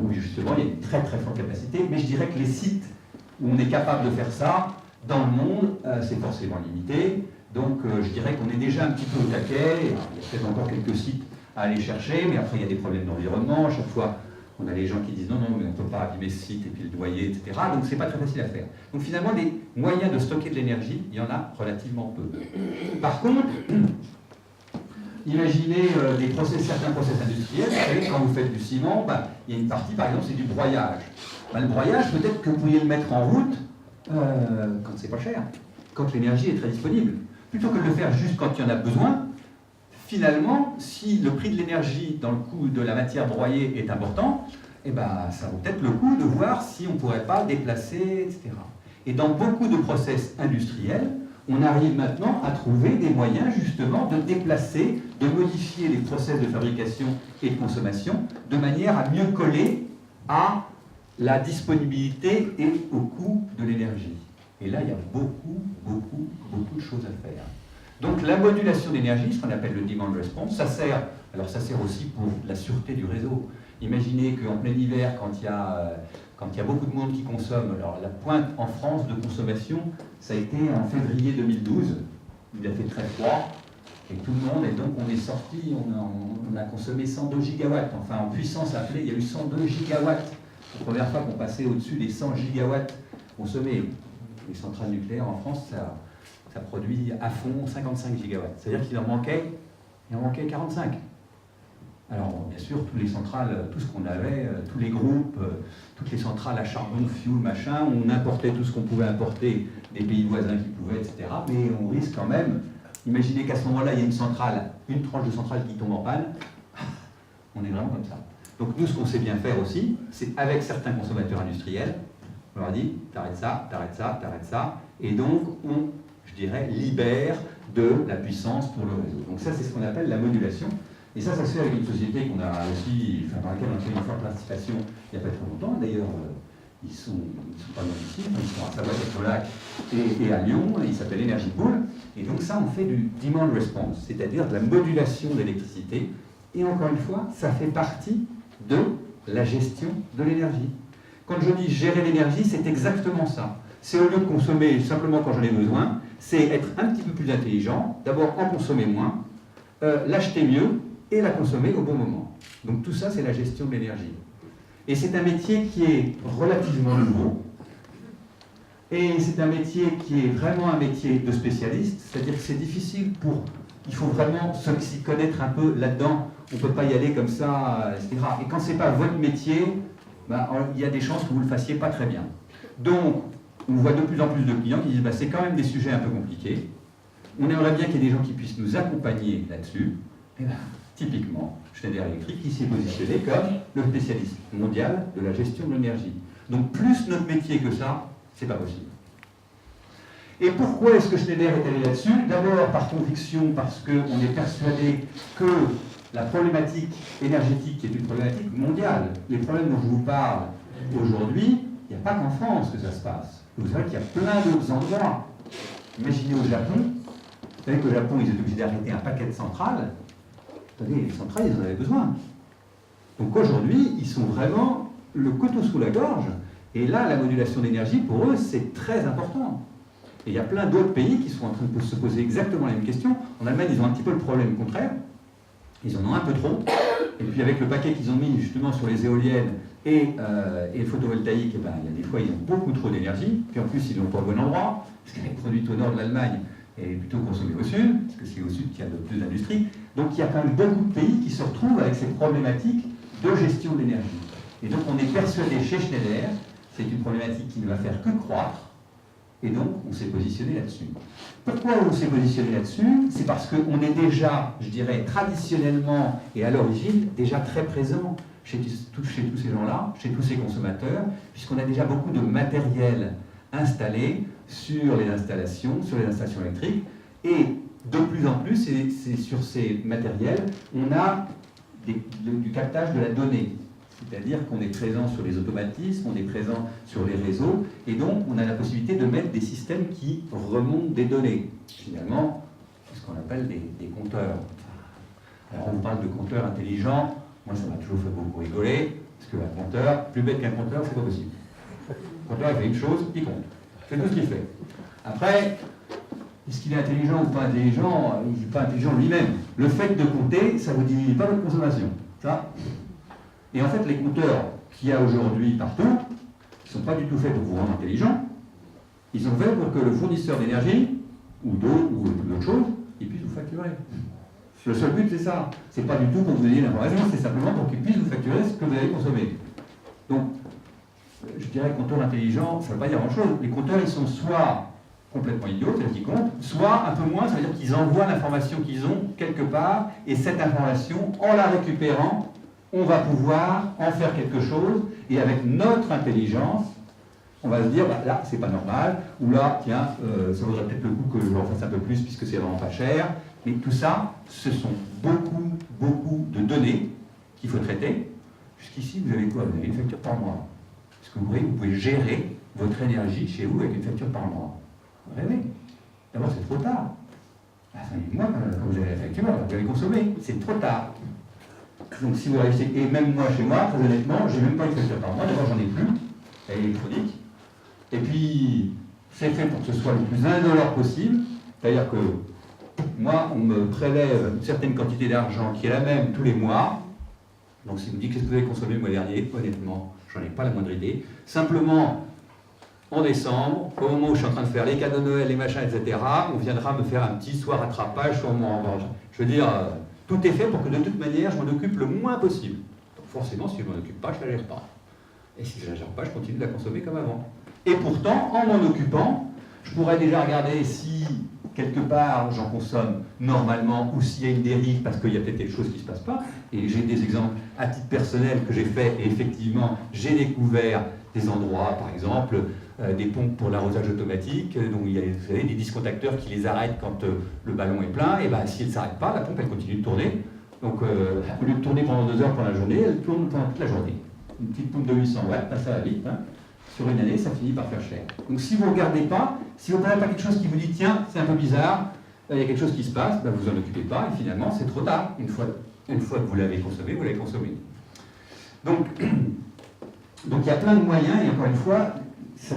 où justement il y a une très très forte capacité. Mais je dirais que les sites où on est capable de faire ça, dans le monde, c'est forcément limité. Donc je dirais qu'on est déjà un petit peu au taquet. Il y a peut-être encore quelques sites à aller chercher, mais après il y a des problèmes d'environnement. À chaque fois, on a les gens qui disent non, non, mais on ne peut pas abîmer ce site et puis le noyer, etc. Donc c'est pas très facile à faire. Donc finalement, les moyens de stocker de l'énergie, il y en a relativement peu. Par contre, imaginez certains process industriels. Vous savez, quand vous faites du ciment, il y a une partie, par exemple, c'est du broyage. Le broyage, peut-être que vous pourriez le mettre en route quand c'est pas cher, quand l'énergie est très disponible. Plutôt que de le faire juste quand il y en a besoin, finalement, si le prix de l'énergie dans le coût de la matière broyée est important, eh ben, ça vaut peut-être le coup de voir si on ne pourrait pas déplacer, etc. Et dans beaucoup de process industriels, on arrive maintenant à trouver des moyens justement de déplacer, de modifier les process de fabrication et de consommation de manière à mieux coller à la disponibilité et au coût de l'énergie. Et là, il y a beaucoup de choses à faire. Donc la modulation d'énergie, ce qu'on appelle le demand response, ça sert aussi pour la sûreté du réseau. Imaginez qu'en plein hiver, quand il y a beaucoup de monde qui consomme, alors la pointe en France de consommation, ça a été en février 2012, il a fait très froid, et tout le monde, et donc on est sorti, on a consommé 102 gigawatts, enfin en puissance appelée, il y a eu 102 gigawatts. La première fois qu'on passait au-dessus des 100 gigawatts consommés. Les centrales nucléaires en France, ça produit à fond 55 gigawatts. C'est-à-dire qu'il en manquait 45. Alors, bien sûr, toutes les centrales, tout ce qu'on avait, tous les groupes, toutes les centrales à charbon, fioul, machin, on importait tout ce qu'on pouvait importer des pays voisins qui pouvaient, etc. Mais on risque quand même, imaginez qu'à ce moment-là, il y a une tranche de centrale qui tombe en panne. On est vraiment comme ça. Donc nous, ce qu'on sait bien faire aussi, c'est avec certains consommateurs industriels, on leur dit, t'arrêtes ça, t'arrêtes ça, t'arrêtes ça, et donc on, je dirais, libère de la puissance pour le réseau. Donc ça, c'est ce qu'on appelle la modulation. Et ça se fait avec une société qu'on a aussi, dans laquelle on a fait une forte participation il n'y a pas très longtemps. D'ailleurs, ils sont pas loin d'ici, ils sont à Savoie-Catolac et à Lyon, ils s'appellent Energy Pool. Et donc ça, on fait du demand response, c'est-à-dire de la modulation d'électricité. Et encore une fois, ça fait partie de la gestion de l'énergie. Quand je dis gérer l'énergie, c'est exactement ça. C'est au lieu de consommer simplement quand j'en ai besoin, c'est être un petit peu plus intelligent, d'abord en consommer moins, l'acheter mieux et la consommer au bon moment. Donc tout ça, c'est la gestion de l'énergie. Et c'est un métier qui est relativement nouveau, et c'est un métier qui est vraiment un métier de spécialiste, c'est-à-dire que c'est difficile il faut vraiment s'y connaître un peu là-dedans, on ne peut pas y aller comme ça, etc. Et quand ce n'est pas votre métier, il y a des chances que vous ne le fassiez pas très bien. Donc, on voit de plus en plus de clients qui disent c'est quand même des sujets un peu compliqués, on aimerait bien qu'il y ait des gens qui puissent nous accompagner là-dessus. Et typiquement, Schneider Electric, qui s'est positionné comme le spécialiste mondial de la gestion de l'énergie. Donc plus notre métier que ça, c'est pas possible. Et pourquoi est-ce que Schneider est allé là-dessus? D'abord par conviction, parce qu'on est persuadé que la problématique énergétique est une problématique mondiale. Les problèmes dont je vous parle aujourd'hui, il n'y a pas qu'en France que ça se passe. Vous savez qu'il y a plein d'autres endroits. Imaginez au Japon. Vous savez qu'au Japon, ils étaient obligés d'arrêter un paquet de centrales. Attendez, les centrales, ils en avaient besoin. Donc aujourd'hui, ils sont vraiment le couteau sous la gorge. Et là, la modulation d'énergie, pour eux, c'est très important. Et il y a plein d'autres pays qui sont en train de se poser exactement la même question. En Allemagne, ils ont un petit peu le problème contraire. Ils en ont un peu trop. Et puis avec le paquet qu'ils ont mis justement sur les éoliennes et le photovoltaïque, il y a des fois, ils ont beaucoup trop d'énergie. Puis en plus, ils ne l'ont pas au bon endroit. Parce qu'elle est produite au nord de l'Allemagne et plutôt consommée au sud, parce que c'est au sud qu'il y a de plus d'industrie. Donc il y a quand même beaucoup de pays qui se retrouvent avec ces problématiques de gestion de l'énergie. Et donc on est persuadé chez Schneider, c'est une problématique qui ne va faire que croître, et donc on s'est positionné là-dessus. Pourquoi on s'est positionné là-dessus? C'est parce qu'on est déjà, je dirais, traditionnellement et à l'origine, déjà très présent chez tous ces gens-là, chez tous ces consommateurs, puisqu'on a déjà beaucoup de matériel installé sur les installations électriques, et de plus en plus, c'est sur ces matériels, on a du captage de la donnée. C'est-à-dire qu'on est présent sur les automatismes, on est présent sur les réseaux, et donc on a la possibilité de mettre des systèmes qui remontent des données. Finalement, ce ce qu'on appelle des compteurs. Alors on vous parle de compteurs intelligents, moi ça m'a toujours fait beaucoup rigoler, parce qu'un compteur, plus bête qu'un compteur, c'est pas possible. Le compteur il fait une chose, il compte. C'est tout ce qu'il fait. Après, est-ce qu'il est intelligent ou pas intelligent? Il n'est pas intelligent lui-même. Le fait de compter, ça ne vous diminue pas votre consommation. Ça. Et en fait, les compteurs qu'il y a aujourd'hui partout, ils ne sont pas du tout faits pour vous rendre intelligent. Ils sont faits pour que le fournisseur d'énergie, ou d'eau, ou d'autres choses, il puisse vous facturer. Le seul but, c'est ça. Ce n'est pas du tout pour vous donner l'information, c'est simplement pour qu'il puisse vous facturer ce que vous avez consommé. Donc, je dirais compteur intelligent, ça ne veut pas dire grand-chose. Les compteurs, ils sont soit complètement idiots, c'est-à-dire qu'ils comptent, soit un peu moins, ça veut dire qu'ils envoient l'information qu'ils ont quelque part, et cette information, en la récupérant, on va pouvoir en faire quelque chose, et avec notre intelligence, on va se dire, bah, là, c'est pas normal, ou là, tiens, ça vaudrait peut-être le coup que je en fasse un peu plus, puisque c'est vraiment pas cher. Mais tout ça, ce sont beaucoup de données qu'il faut traiter. Jusqu'ici, vous avez quoi? Vous avez une facture par mois. Est-ce que vous pouvez gérer votre énergie chez vous avec une facture par mois? Vous rêvez? D'abord, c'est trop tard. À la fin du mois, quand vous avez la facture, vous avez consommé. C'est trop tard. Donc, si vous réussissez, et même moi, chez moi, très honnêtement, j'ai même pas une facture par mois. D'abord, j'en ai plus. Elle est électronique. Et puis, c'est fait pour que ce soit le plus indolore possible. C'est-à-dire que moi, on me prélève une certaine quantité d'argent qui est la même tous les mois. Donc, si vous me dites qu'est-ce que vous avez consommé le mois dernier, honnêtement, j'en ai pas la moindre idée. Simplement, en décembre, au moment où je suis en train de faire les cadeaux de Noël, les machins, etc., on viendra me faire un petit soir rattrapage sur mon... Je veux dire, tout est fait pour que de toute manière, je m'en occupe le moins possible. Donc forcément, si je ne m'en occupe pas, je ne la gère pas. Et si je ne la gère pas, je continue de la consommer comme avant. Et pourtant, en m'en occupant, je pourrais déjà regarder si, quelque part, j'en consomme normalement, ou s'il y a une dérive, parce qu'il y a peut-être quelque chose qui ne se passe pas. Et j'ai des exemples à titre personnel que j'ai fait, et effectivement, j'ai découvert des endroits, par exemple, des pompes pour l'arrosage automatique, dont il y a, vous savez, des discontacteurs qui les arrêtent quand le ballon est plein, et bien si elle ne s'arrête pas, la pompe elle continue de tourner. Donc au lieu de tourner pendant 2 heures pendant la journée, elle tourne pendant toute la journée. Une petite pompe de 800 watts, ça va vite, hein. Sur une année, ça finit par faire cher. Donc si vous ne regardez pas, si vous n'avez pas quelque chose qui vous dit tiens, c'est un peu bizarre, il y a quelque chose qui se passe, ben vous en occupez pas, et finalement c'est trop tard. Une fois que vous l'avez consommé, vous l'avez consommé. Donc il y a plein de moyens, et encore une fois,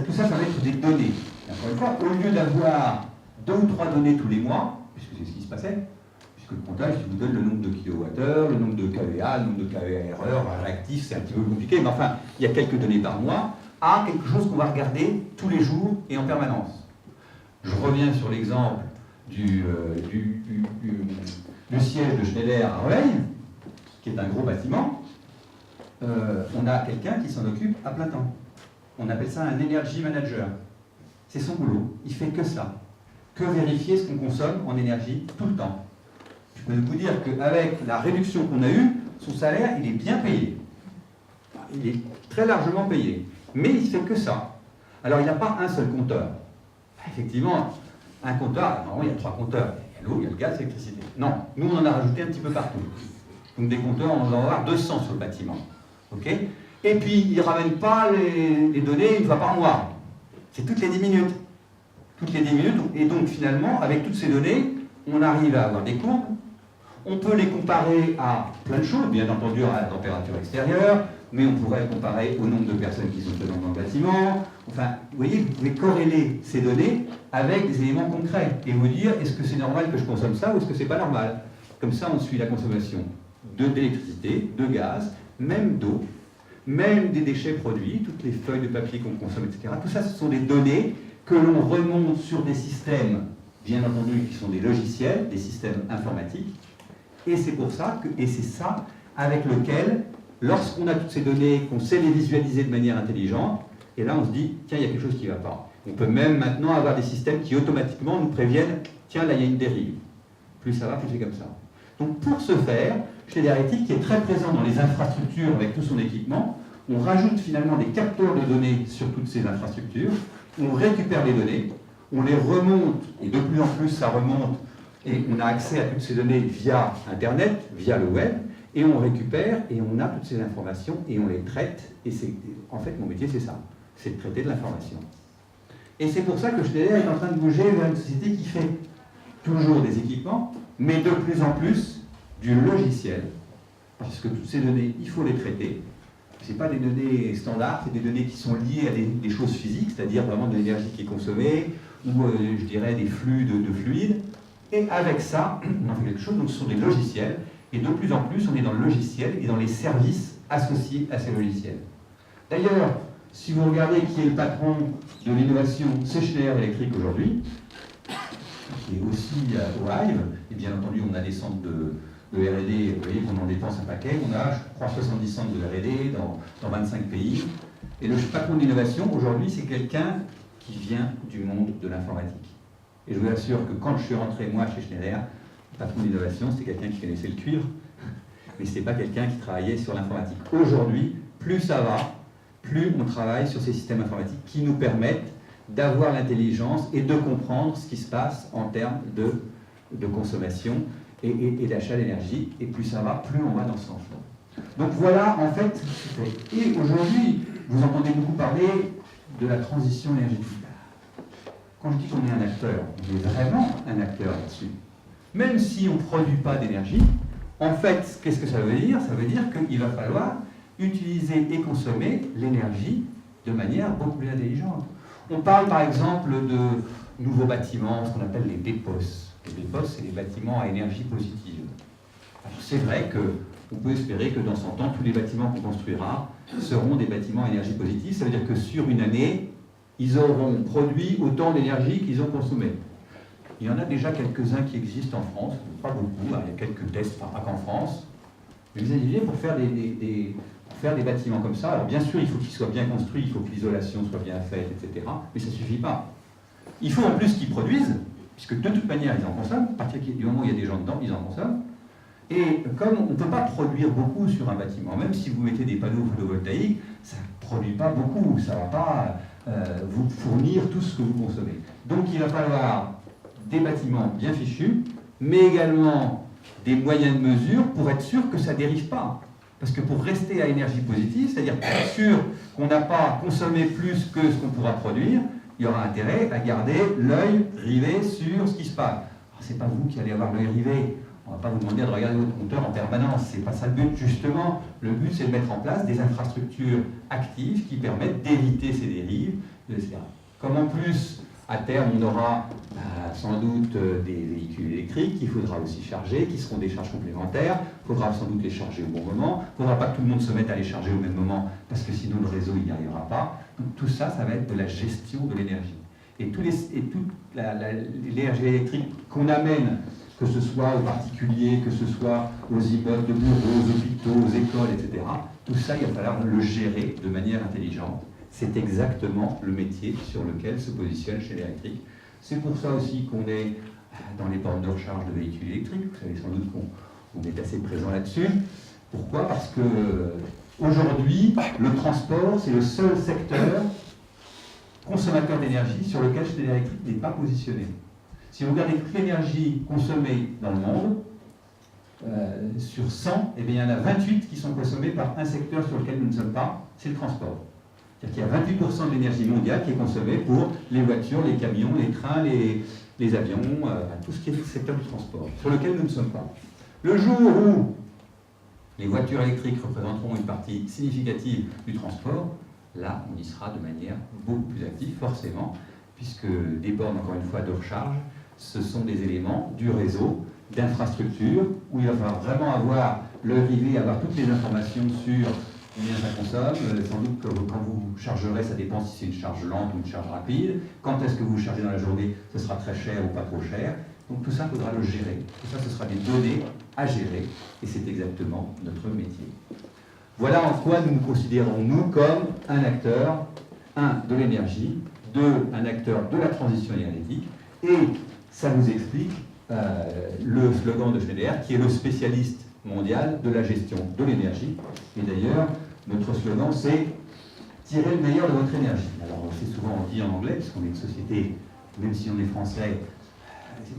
tout ça va être des données. Et encore une fois, au lieu d'avoir 2 ou 3 données tous les mois, puisque c'est ce qui se passait, puisque le comptage vous donne le nombre de kilowattheures, le nombre de KVA, le nombre de KVA réactifs, c'est un petit peu compliqué, mais enfin, il y a quelques données par mois, à quelque chose qu'on va regarder tous les jours et en permanence. Je reviens sur l'exemple du siège de Schneider à Rueil, qui est un gros bâtiment. On a quelqu'un qui s'en occupe à plein temps. On appelle ça un energy manager. C'est son boulot. Il fait que ça. Que vérifier ce qu'on consomme en énergie tout le temps. Je peux vous dire qu'avec la réduction qu'on a eue, son salaire, il est bien payé. Il est très largement payé. Mais il ne fait que ça. Alors, il n'y a pas un seul compteur. Effectivement, un compteur, normalement, il y a 3 compteurs. Il y a l'eau, il y a le gaz, l'électricité. Non, nous, on en a rajouté un petit peu partout. Donc, des compteurs, on va en avoir 200 sur le bâtiment. Okay, et puis, ils ne ramènent pas les données une fois par mois. C'est toutes les 10 minutes. Toutes les 10 minutes. Et donc, finalement, avec toutes ces données, on arrive à avoir des courbes. On peut les comparer à plein de choses, bien entendu à la température extérieure, mais on pourrait comparer au nombre de personnes qui sont présentes dans le bâtiment. Enfin, vous voyez, vous pouvez corréler ces données avec des éléments concrets et vous dire, est-ce que c'est normal que je consomme ça ou est-ce que c'est pas normal? Comme ça, on suit la consommation d'électricité, de gaz, même d'eau, même des déchets produits, toutes les feuilles de papier qu'on consomme, etc. Tout ça, ce sont des données que l'on remonte sur des systèmes, bien entendu, qui sont des logiciels, des systèmes informatiques. Et c'est pour ça et c'est ça avec lequel, lorsqu'on a toutes ces données, qu'on sait les visualiser de manière intelligente, et là on se dit, tiens, il y a quelque chose qui ne va pas. On peut même maintenant avoir des systèmes qui automatiquement nous préviennent, tiens, là il y a une dérive. Plus ça va, plus c'est comme ça. Donc pour ce faire, Schneider Electric, qui est très présent dans les infrastructures avec tout son équipement, on rajoute finalement des capteurs de données sur toutes ces infrastructures, on récupère les données, on les remonte, et de plus en plus ça remonte, et on a accès à toutes ces données via Internet, via le web, et on récupère, et on a toutes ces informations, et on les traite, et en fait mon métier c'est ça, c'est de traiter de l'information. Et c'est pour ça que Schneider est en train de bouger vers une société qui fait toujours des équipements, mais de plus en plus du logiciel, parce que toutes ces données, il faut les traiter. Ce n'est pas des données standards, c'est des données qui sont liées à des choses physiques, c'est-à-dire vraiment de l'énergie qui est consommée, ou je dirais des flux de fluides. Et avec ça, on en fait quelque chose, donc ce sont des logiciels, et de plus en plus, on est dans le logiciel et dans les services associés à ces logiciels. D'ailleurs, si vous regardez qui est le patron de l'innovation, c'est Schneider Electric aujourd'hui, qui est aussi au Hive, et bien entendu, on a des centres de R&D, vous voyez qu'on en dépense un paquet, on a, je crois, 70 centres de R&D dans 25 pays. Et le patron de l'innovation, aujourd'hui, c'est quelqu'un qui vient du monde de l'informatique. Et je vous assure que quand je suis rentré, moi, chez Schneider, le patron de l'innovation, c'était quelqu'un qui connaissait le cuivre, mais ce n'était pas quelqu'un qui travaillait sur l'informatique. Aujourd'hui, plus ça va, plus on travaille sur ces systèmes informatiques qui nous permettent d'avoir l'intelligence et de comprendre ce qui se passe en termes de consommation et d'achat d'énergie, et plus ça va, plus on va dans ce sens-là. Donc voilà, en fait, ce qui fait. Et aujourd'hui, vous entendez beaucoup parler de la transition énergétique. Quand je dis qu'on est un acteur, on est vraiment un acteur là-dessus. Même si on ne produit pas d'énergie, en fait, qu'est-ce que ça veut dire? Ça veut dire qu'il va falloir utiliser et consommer l'énergie de manière beaucoup plus intelligente. On parle par exemple de nouveaux bâtiments, ce qu'on appelle les dépos. Les dépos, c'est les bâtiments à énergie positive. Alors c'est vrai qu'on peut espérer que dans 100 ans, tous les bâtiments qu'on construira seront des bâtiments à énergie positive. Ça veut dire que sur une année, ils auront produit autant d'énergie qu'ils ont consommé. Il y en a déjà quelques-uns qui existent en France, pas beaucoup, il y a quelques tests, pas qu'en France. Mais vous avez pour faire des bâtiments comme ça, alors bien sûr, il faut qu'ils soient bien construits, il faut que l'isolation soit bien faite, etc. Mais ça ne suffit pas. Il faut en plus qu'ils produisent, puisque de toute manière, ils en consomment. À partir du moment où il y a des gens dedans, ils en consomment. Et comme on ne peut pas produire beaucoup sur un bâtiment, même si vous mettez des panneaux photovoltaïques, ça ne produit pas beaucoup, ça ne va pas vous fournir tout ce que vous consommez. Donc il va falloir des bâtiments bien fichus, mais également des moyens de mesure pour être sûr que ça ne dérive pas. Parce que pour rester à énergie positive, c'est-à-dire pour être sûr qu'on n'a pas consommé plus que ce qu'on pourra produire, il y aura intérêt à garder l'œil rivé sur ce qui se passe. Ce n'est pas vous qui allez avoir l'œil rivé. On ne va pas vous demander de regarder votre compteur en permanence. Ce n'est pas ça le but, justement. Le but, c'est de mettre en place des infrastructures actives qui permettent d'éviter ces dérives, etc. Comme en plus, à terme, on aura sans doute des véhicules électriques qu'il faudra aussi charger, qui seront des charges complémentaires. Il faudra sans doute les charger au bon moment. Il ne faudra pas que tout le monde se mette à les charger au même moment, parce que sinon le réseau n'y arrivera pas. Donc tout ça, ça va être de la gestion de l'énergie. Et toute l'énergie électrique qu'on amène, que ce soit aux particuliers, que ce soit aux immeubles de bureaux, aux hôpitaux, aux écoles, etc., tout ça, il va falloir le gérer de manière intelligente. C'est exactement le métier sur lequel se positionne Schneider Electric. C'est pour ça aussi qu'on est dans les bornes de recharge de véhicules électriques. Vous savez sans doute qu'on est assez présent là-dessus. Pourquoi? Parce que aujourd'hui, le transport, c'est le seul secteur consommateur d'énergie sur lequel Schneider Electric n'est pas positionné. Si vous regardez toute l'énergie consommée dans le monde, sur 100, eh bien, il y en a 28 qui sont consommés par un secteur sur lequel nous ne sommes pas, c'est le transport. C'est-à-dire qu'il y a 28% de l'énergie mondiale qui est consommée pour les voitures, les camions, les trains, les avions, tout ce qui est le secteur du transport, sur lequel nous ne sommes pas. Le jour où les voitures électriques représenteront une partie significative du transport, là, on y sera de manière beaucoup plus active, forcément, puisque des bornes, encore une fois, de recharge, ce sont des éléments du réseau, d'infrastructure, où il va falloir vraiment avoir le rivet, avoir toutes les informations sur combien ça consomme. Sans doute que quand vous chargerez, ça dépend si c'est une charge lente ou une charge rapide. Quand est-ce que vous chargez dans la journée, ce sera très cher ou pas trop cher. Donc tout ça, il faudra le gérer. Tout ça, ce sera des données à gérer, et c'est exactement notre métier. Voilà en quoi nous nous considérons, nous, comme un acteur, de l'énergie, un acteur de la transition énergétique, et ça nous explique le slogan de Schneider, qui est le spécialiste mondial de la gestion de l'énergie. Et d'ailleurs, notre slogan, c'est « tirer le meilleur de votre énergie ». Alors, c'est souvent dit en anglais, puisqu'on est une société, même si on est français,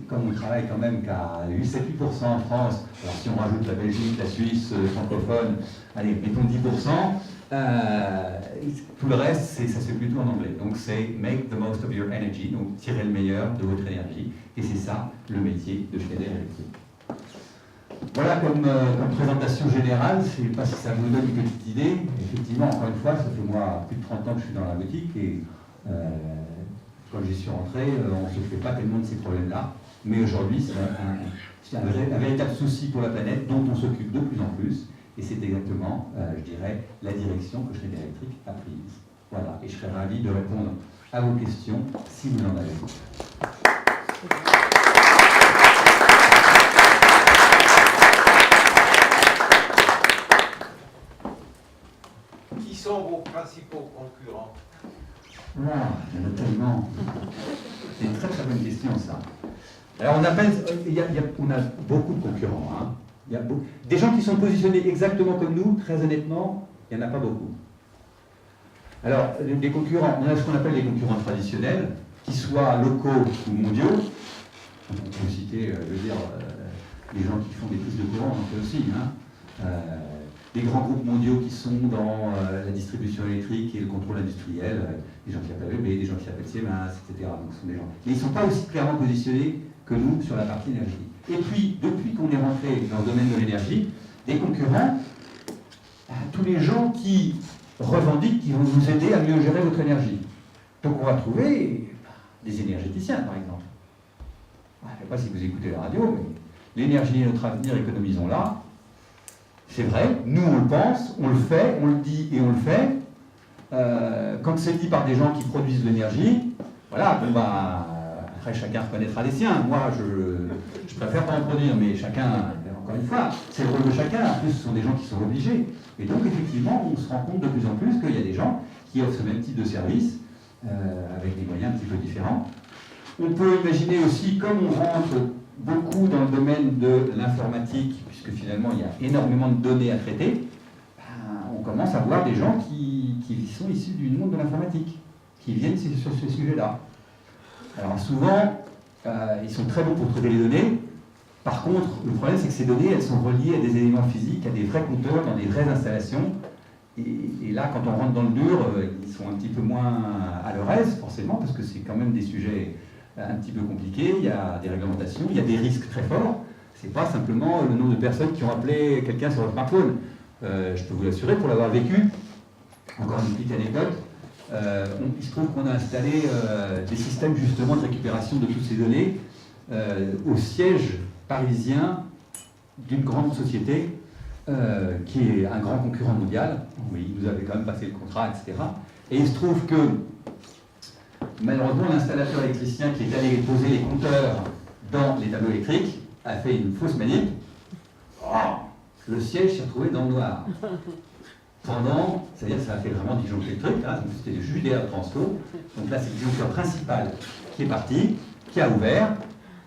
comme on travaille quand même qu'à 7-8% en France, alors si on rajoute la Belgique, la Suisse, francophone, allez, mettons 10%, tout le reste, ça se fait plutôt en anglais. Donc c'est make the most of your energy, donc tirer le meilleur de votre énergie, et c'est ça le métier de Schneider Electric. Voilà comme présentation générale, je ne sais pas si ça vous donne une petite idée. Effectivement, encore une fois, ça fait moi plus de 30 ans que je suis dans la boutique, et quand j'y suis rentré, on ne se fait pas tellement de ces problèmes-là. Mais aujourd'hui, c'est un véritable souci pour la planète dont on s'occupe de plus en plus. Et c'est exactement, je dirais, la direction que Schneider Electric a prise. Voilà, et je serais ravi de répondre à vos questions si vous en avez. Qui sont vos principaux concurrents? Ah, il y en a tellement. C'est une très très bonne question, ça. Alors, on a beaucoup de concurrents. Hein. Il y a des gens qui sont positionnés exactement comme nous, très honnêtement, il n'y en a pas beaucoup. Alors, les concurrents, on a ce qu'on appelle les concurrents traditionnels, qui soient locaux ou mondiaux. On peut citer, les gens qui font des prises de courant, on en fait aussi. Hein. Les grands groupes mondiaux qui sont dans la distribution électrique et le contrôle industriel, des gens qui appellent EB, des gens qui appellent Siemens, etc. Donc, ce sont des gens. Mais ils ne sont pas aussi clairement positionnés que nous sur la partie énergie. Et puis, depuis qu'on est rentré dans le domaine de l'énergie, des concurrents, tous les gens qui revendiquent qu'ils vont vous aider à mieux gérer votre énergie. Donc on va trouver des énergéticiens, par exemple. Je ne sais pas si vous écoutez la radio, mais l'énergie est notre avenir, économisons-la. C'est vrai, nous on le pense, on le fait, on le dit et on le fait. Quand c'est dit par des gens qui produisent de l'énergie, voilà, bon bah, après chacun reconnaîtra les siens. Moi, je préfère pas en produire, mais chacun, encore une fois, c'est le rôle de chacun. En plus, ce sont des gens qui sont obligés. Et donc, effectivement, on se rend compte de plus en plus qu'il y a des gens qui offrent ce même type de service, avec des moyens un petit peu différents. On peut imaginer aussi, comme on rentre beaucoup dans le domaine de l'informatique, puisque finalement il y a énormément de données à traiter, on commence à voir des gens qui sont issus du monde de l'informatique, qui viennent sur ce sujet-là. Alors souvent, ils sont très bons pour traiter les données. Par contre, le problème, c'est que ces données, elles sont reliées à des éléments physiques, à des vrais compteurs, dans des vraies installations. Et là, quand on rentre dans le dur, ils sont un petit peu moins à leur aise, forcément, parce que c'est quand même des sujets un petit peu compliqués. Il y a des réglementations, il y a des risques très forts. C'est pas simplement le nombre de personnes qui ont appelé quelqu'un sur leur smartphone. Je peux vous l'assurer, pour l'avoir vécu, encore une petite anecdote, il se trouve qu'on a installé des systèmes justement de récupération de toutes ces données au siège parisien d'une grande société qui est un grand concurrent mondial. Il nous avait quand même passé le contrat, etc. Et il se trouve que malheureusement l'installateur électricien qui est allé poser les compteurs dans les tableaux électriques a fait une fausse manip. Le siège s'est retrouvé dans le noir. Pendant, c'est-à-dire ça a fait vraiment disjoncter le truc, hein, c'était juste des transfo. Donc là c'est le disjoncteur principal qui est parti, qui a ouvert,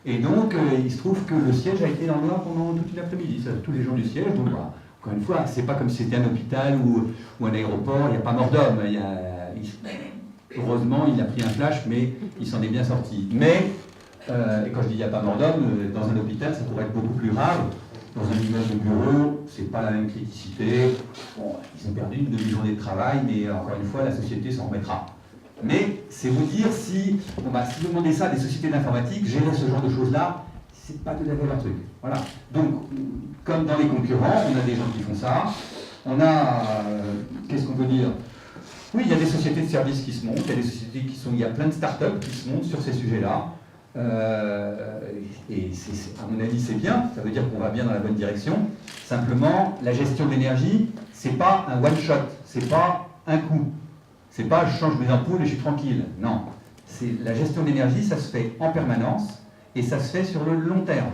et donc il se trouve que le siège a été dans le noir pendant toute une après-midi, tous les gens du siège. Donc voilà, encore une fois, c'est pas comme si c'était un hôpital ou un aéroport, il n'y a pas mort d'homme. Heureusement, il a pris un flash, mais il s'en est bien sorti. Mais, et quand je dis il n'y a pas mort d'homme, dans un hôpital ça pourrait être beaucoup plus grave. Dans un immeuble de bureau, c'est pas la même criticité. Bon, ils ont perdu une demi-journée de travail, mais encore une fois, la société s'en remettra. Mais c'est vous dire si vous demandez ça à des sociétés d'informatique, gérer ce genre de choses-là, c'est pas tout à fait leur truc. Voilà. Donc, comme dans les concurrents, on a des gens qui font ça. On a, qu'est-ce qu'on peut dire? Oui, il y a des sociétés de services qui se montent, il y a des sociétés il y a plein de startups qui se montent sur ces sujets-là. Et à mon avis c'est bien, ça veut dire qu'on va bien dans la bonne direction. Simplement, la gestion de l'énergie, c'est pas un one shot, c'est pas un coup, c'est pas je change mes ampoules et je suis tranquille. Non, la gestion de l'énergie, ça se fait en permanence et ça se fait sur le long terme.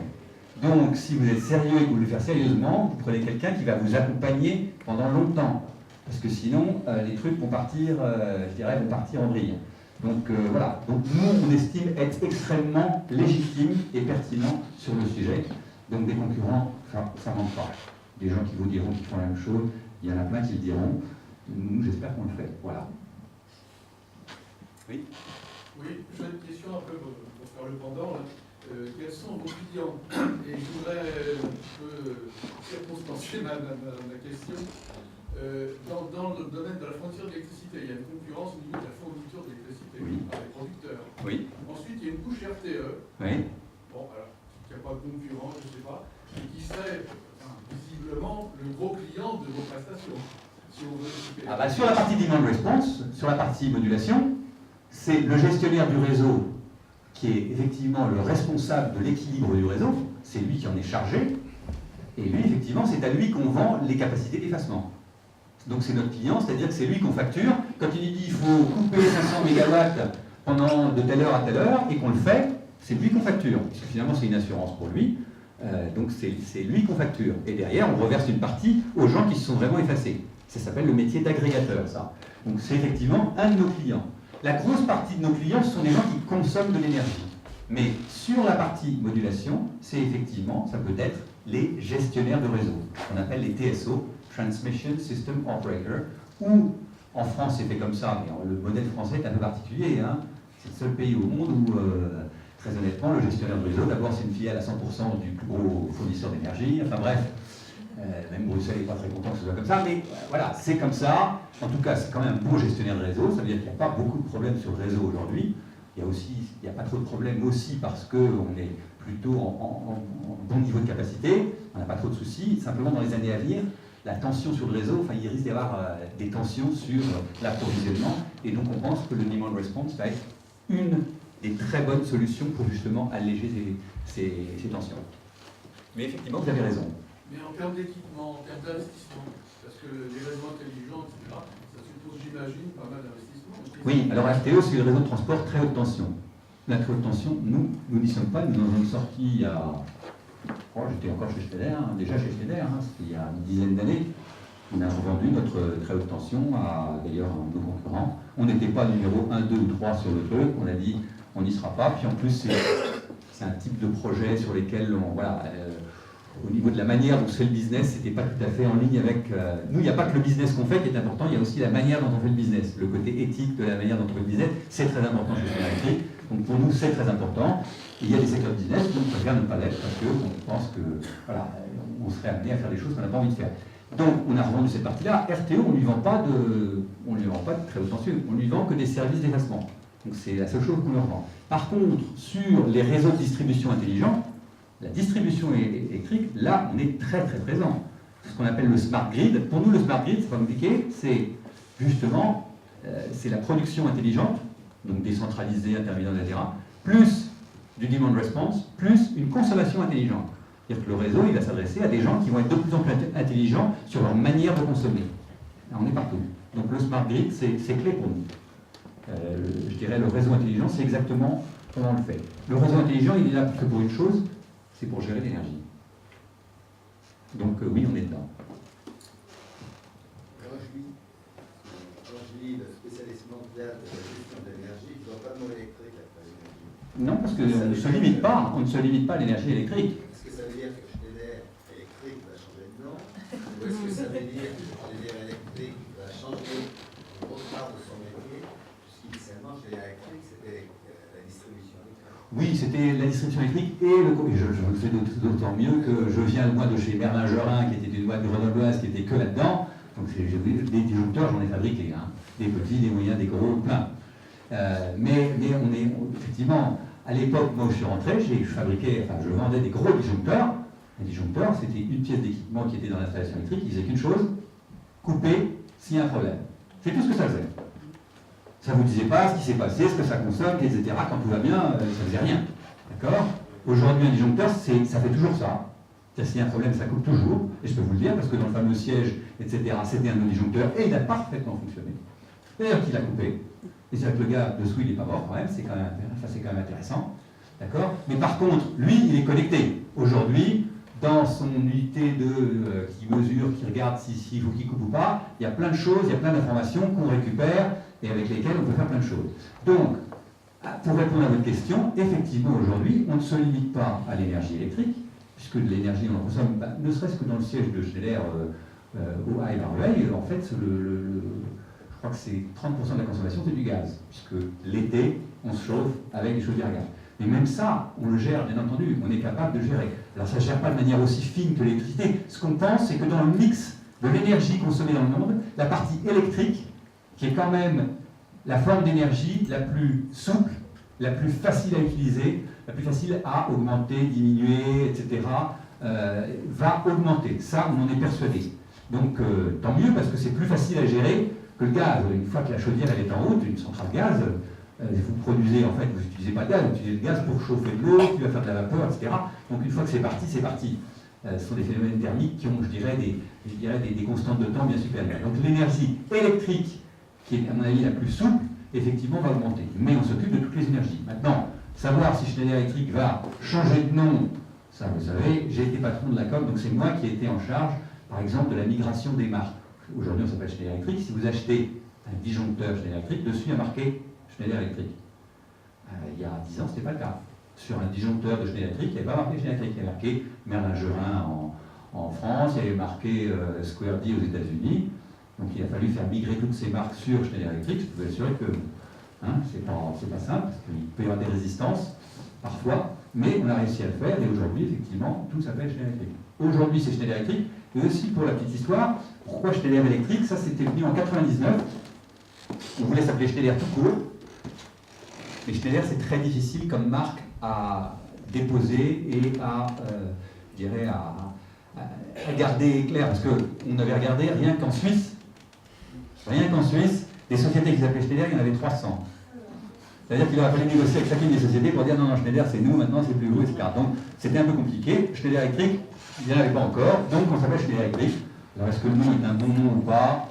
Donc si vous êtes sérieux et que vous voulez le faire sérieusement, vous prenez quelqu'un qui va vous accompagner pendant longtemps, parce que sinon les trucs vont partir, vont partir en vrille. Donc voilà, donc nous on estime être extrêmement légitime et pertinent sur le sujet. Donc des concurrents, ça manque pas. Des gens qui vous diront qu'ils font la même chose, il y en a plein qui le diront. Nous j'espère qu'on le fait. Voilà. Oui. Oui, j'ai une question un peu pour faire le pendant. quels sont vos clients? Et je voudrais un peu circonstancier ma question. Dans le domaine de la fourniture d'électricité, il y a une concurrence au niveau de la fourniture d'électricité par les producteurs. Oui. Ensuite, il y a une couche RTE. Oui. Bon, alors, il n'y a pas de concurrent, je ne sais pas, et qui serait visiblement le gros client de vos prestations. Si on veut sur la partie demand response, sur la partie modulation, c'est le gestionnaire du réseau qui est effectivement le responsable de l'équilibre du réseau, c'est lui qui en est chargé, et lui, effectivement, c'est à lui qu'on vend les capacités d'effacement. Donc c'est notre client, c'est-à-dire que c'est lui qu'on facture. Quand il dit qu'il faut couper 500 MW pendant de telle heure à telle heure, et qu'on le fait, c'est lui qu'on facture, puisque finalement c'est une assurance pour lui, donc c'est lui qu'on facture. Et derrière, on reverse une partie aux gens qui se sont vraiment effacés. Ça s'appelle le métier d'agrégateur, ça. Donc c'est effectivement un de nos clients. La grosse partie de nos clients, ce sont des gens qui consomment de l'énergie. Mais sur la partie modulation, c'est effectivement, ça peut être les gestionnaires de réseau, qu'on appelle les TSO, Transmission System Operator, ou en France c'est fait comme ça, mais le modèle français est un peu particulier. Hein. C'est le seul pays au monde où, très honnêtement, le gestionnaire de réseau, d'abord c'est une filiale à 100% du plus gros fournisseur d'énergie, enfin bref, même Bruxelles n'est pas très content que ce soit comme ça, mais voilà, c'est comme ça. En tout cas, c'est quand même un bon gestionnaire de réseau, ça veut dire qu'il n'y a pas beaucoup de problèmes sur le réseau aujourd'hui. Il n'y a pas trop de problèmes aussi parce qu'on est plutôt en bon niveau de capacité, on n'a pas trop de soucis. Simplement, dans les années à venir, la tension sur le réseau, il risque d'y avoir des tensions sur l'approvisionnement, et donc on pense que le demand response va être une des très bonnes solutions pour justement alléger ces tensions. Mais effectivement, vous avez raison. Mais en termes d'équipement, en termes d'investissement, parce que les réseaux intelligents, etc., ça suppose, j'imagine, pas mal d'investissements. Oui, alors RTE, c'est le réseau de transport très haute tension. La très haute tension, nous n'y sommes pas. Nous en avons sorti il y a... j'étais encore chez Schneider, déjà chez Schneider, c'était il y a une dizaine d'années. On a revendu notre très haute tension à, d'ailleurs, nos concurrents. On n'était pas numéro 1, 2 ou 3 sur le truc. On a dit, on n'y sera pas. Puis en plus, c'est un type de projet sur lesquels au niveau de la manière dont se fait le business, c'était pas tout à fait en ligne avec... Nous, il n'y a pas que le business qu'on fait qui est important, il y a aussi la manière dont on fait le business. Le côté éthique de la manière dont on fait le business, c'est très important chez Schneider Electric. Donc pour nous, c'est très important. Il y a des secteurs de business où on préfère ne pas l'être parce qu'on pense que, voilà, on serait amené à faire des choses qu'on n'a pas envie de faire. Donc on a revendu cette partie-là. RTE, on ne lui vend pas de très haute tension, on lui vend que des services d'effacement. Donc c'est la seule chose qu'on leur vend. Par contre, sur les réseaux de distribution intelligents, la distribution électrique, là, on est très très présent. Ce qu'on appelle le smart grid. Pour nous, le smart grid, c'est pas compliqué, c'est justement c'est la production intelligente, donc décentralisée, intermittente, etc., plus du demand response, plus une consommation intelligente. C'est-à-dire que le réseau, il va s'adresser à des gens qui vont être de plus en plus intelligents sur leur manière de consommer. Là, on est partout. Donc le smart grid, c'est clé pour nous. Je dirais le réseau intelligent, c'est exactement comment on le fait. Le réseau intelligent, il est là que pour une chose, c'est pour gérer l'énergie. Donc oui, on est dedans. Quand je lis le spécialiste mondial de la gestion de l'énergie, il ne doit pas de mot électrique après l'énergie. Non, parce qu'on ne se limite pas, on ne se limite pas à l'énergie électrique. Est-ce que ça veut dire que Schneider électrique va changer de nom? Ou est-ce que ça veut dire que Schneider électrique va changer une grosse part de son métier? Puisqu'initialement, Schneider électrique, c'était la distribution électrique. Oui, c'était la distribution électrique et je le fais d'autant mieux que je viens moi de chez Merlin Gerin, qui était une boîte grenobloise qui était que là-dedans. Donc des disjoncteurs, j'en ai fabriqué, des petits, des moyens, des gros, plein. Mais on est effectivement, à l'époque, moi où je suis rentré, je vendais des gros disjoncteurs. Les disjoncteurs, c'était une pièce d'équipement qui était dans l'installation électrique, qui faisait qu'une chose, couper s'il y a un problème. C'est tout ce que ça faisait. Ça ne vous disait pas ce qui s'est passé, ce que ça consomme, etc. Quand tout va bien, ça ne faisait rien. D'accord? Aujourd'hui, un disjoncteur, ça fait toujours ça. S'il y a un problème, ça coupe toujours. Et je peux vous le dire, parce que dans le fameux siège, etc., c'était un disjoncteur et il a parfaitement fonctionné. D'ailleurs, qu'il a coupé. Et c'est-à-dire que le gars dessous, il n'est pas mort quand même, c'est quand même intéressant. D'accord? Mais par contre, lui, il est connecté. Aujourd'hui, dans son unité qui mesure, qui regarde s'il faut qu'il coupe ou pas, il y a plein de choses, il y a plein d'informations qu'on récupère et avec lesquelles on peut faire plein de choses. Donc, pour répondre à votre question, effectivement, aujourd'hui, on ne se limite pas à l'énergie électrique, puisque de l'énergie, on en consomme, ne serait-ce que dans le siège de Schneider à Évarrueil, en fait, je crois que c'est 30% de la consommation, c'est du gaz, puisque l'été, on se chauffe avec des chaudières à gaz. Mais même ça, on le gère, bien entendu, on est capable de gérer. Alors ça ne gère pas de manière aussi fine que l'électricité. Ce qu'on pense, c'est que dans le mix de l'énergie consommée dans le monde, la partie électrique, qui est quand même la forme d'énergie la plus souple, la plus facile à utiliser, la plus facile à augmenter, diminuer, etc., va augmenter. Ça, on en est persuadé. Donc, tant mieux, parce que c'est plus facile à gérer que le gaz. Une fois que la chaudière elle est en route, une centrale gaz, vous produisez, en fait, vous n'utilisez pas de gaz, vous utilisez le gaz pour chauffer de l'eau, qui va faire de la vapeur, etc. Donc, une fois que c'est parti, c'est parti. Ce sont des phénomènes thermiques qui ont, je dirais, des constantes de temps bien supérieures. Donc, l'énergie électrique, qui est, à mon avis, la plus souple, effectivement, va augmenter. Mais on s'occupe de toutes les énergies. Maintenant, savoir si Schneider Electric va changer de nom, ça, vous savez, j'ai été patron de la com, donc c'est moi qui ai été en charge, par exemple, de la migration des marques. Aujourd'hui, on s'appelle Schneider Electric. Si vous achetez un disjoncteur Schneider Electric, dessus il y a marqué Schneider Electric. Il y a 10 ans, ce n'était pas le cas. Sur un disjoncteur de Schneider Electric, il n'y avait pas marqué Schneider Electric, il y avait marqué Merlin-Gerin en France, il y avait marqué Square D aux États-Unis. Donc il a fallu faire migrer toutes ces marques sur Schneider Electric. Je peux vous assurer que c'est pas simple, parce qu'il peut y avoir des résistances, parfois, mais on a réussi à le faire, et aujourd'hui, effectivement, tout s'appelle Schneider Electric. Aujourd'hui, c'est Schneider Electric, et aussi pour la petite histoire, pourquoi Schneider Electric? Ça, c'était venu en 99. On voulait s'appeler Schneider tout court, mais Schneider, c'est très difficile comme marque à déposer et à, je dirais, à garder clair, parce qu'on avait regardé rien qu'en Suisse, des sociétés qui s'appelaient Schneider, il y en avait 300. C'est-à-dire qu'il aurait fallu négocier avec chacune des sociétés pour dire non, Schneider c'est nous, maintenant c'est plus vous, etc. Donc c'était un peu compliqué. Schneider Electric, il n'y en avait pas encore, donc on s'appelle Schneider Electric. Alors est-ce que le nom est un bon nom ou pas?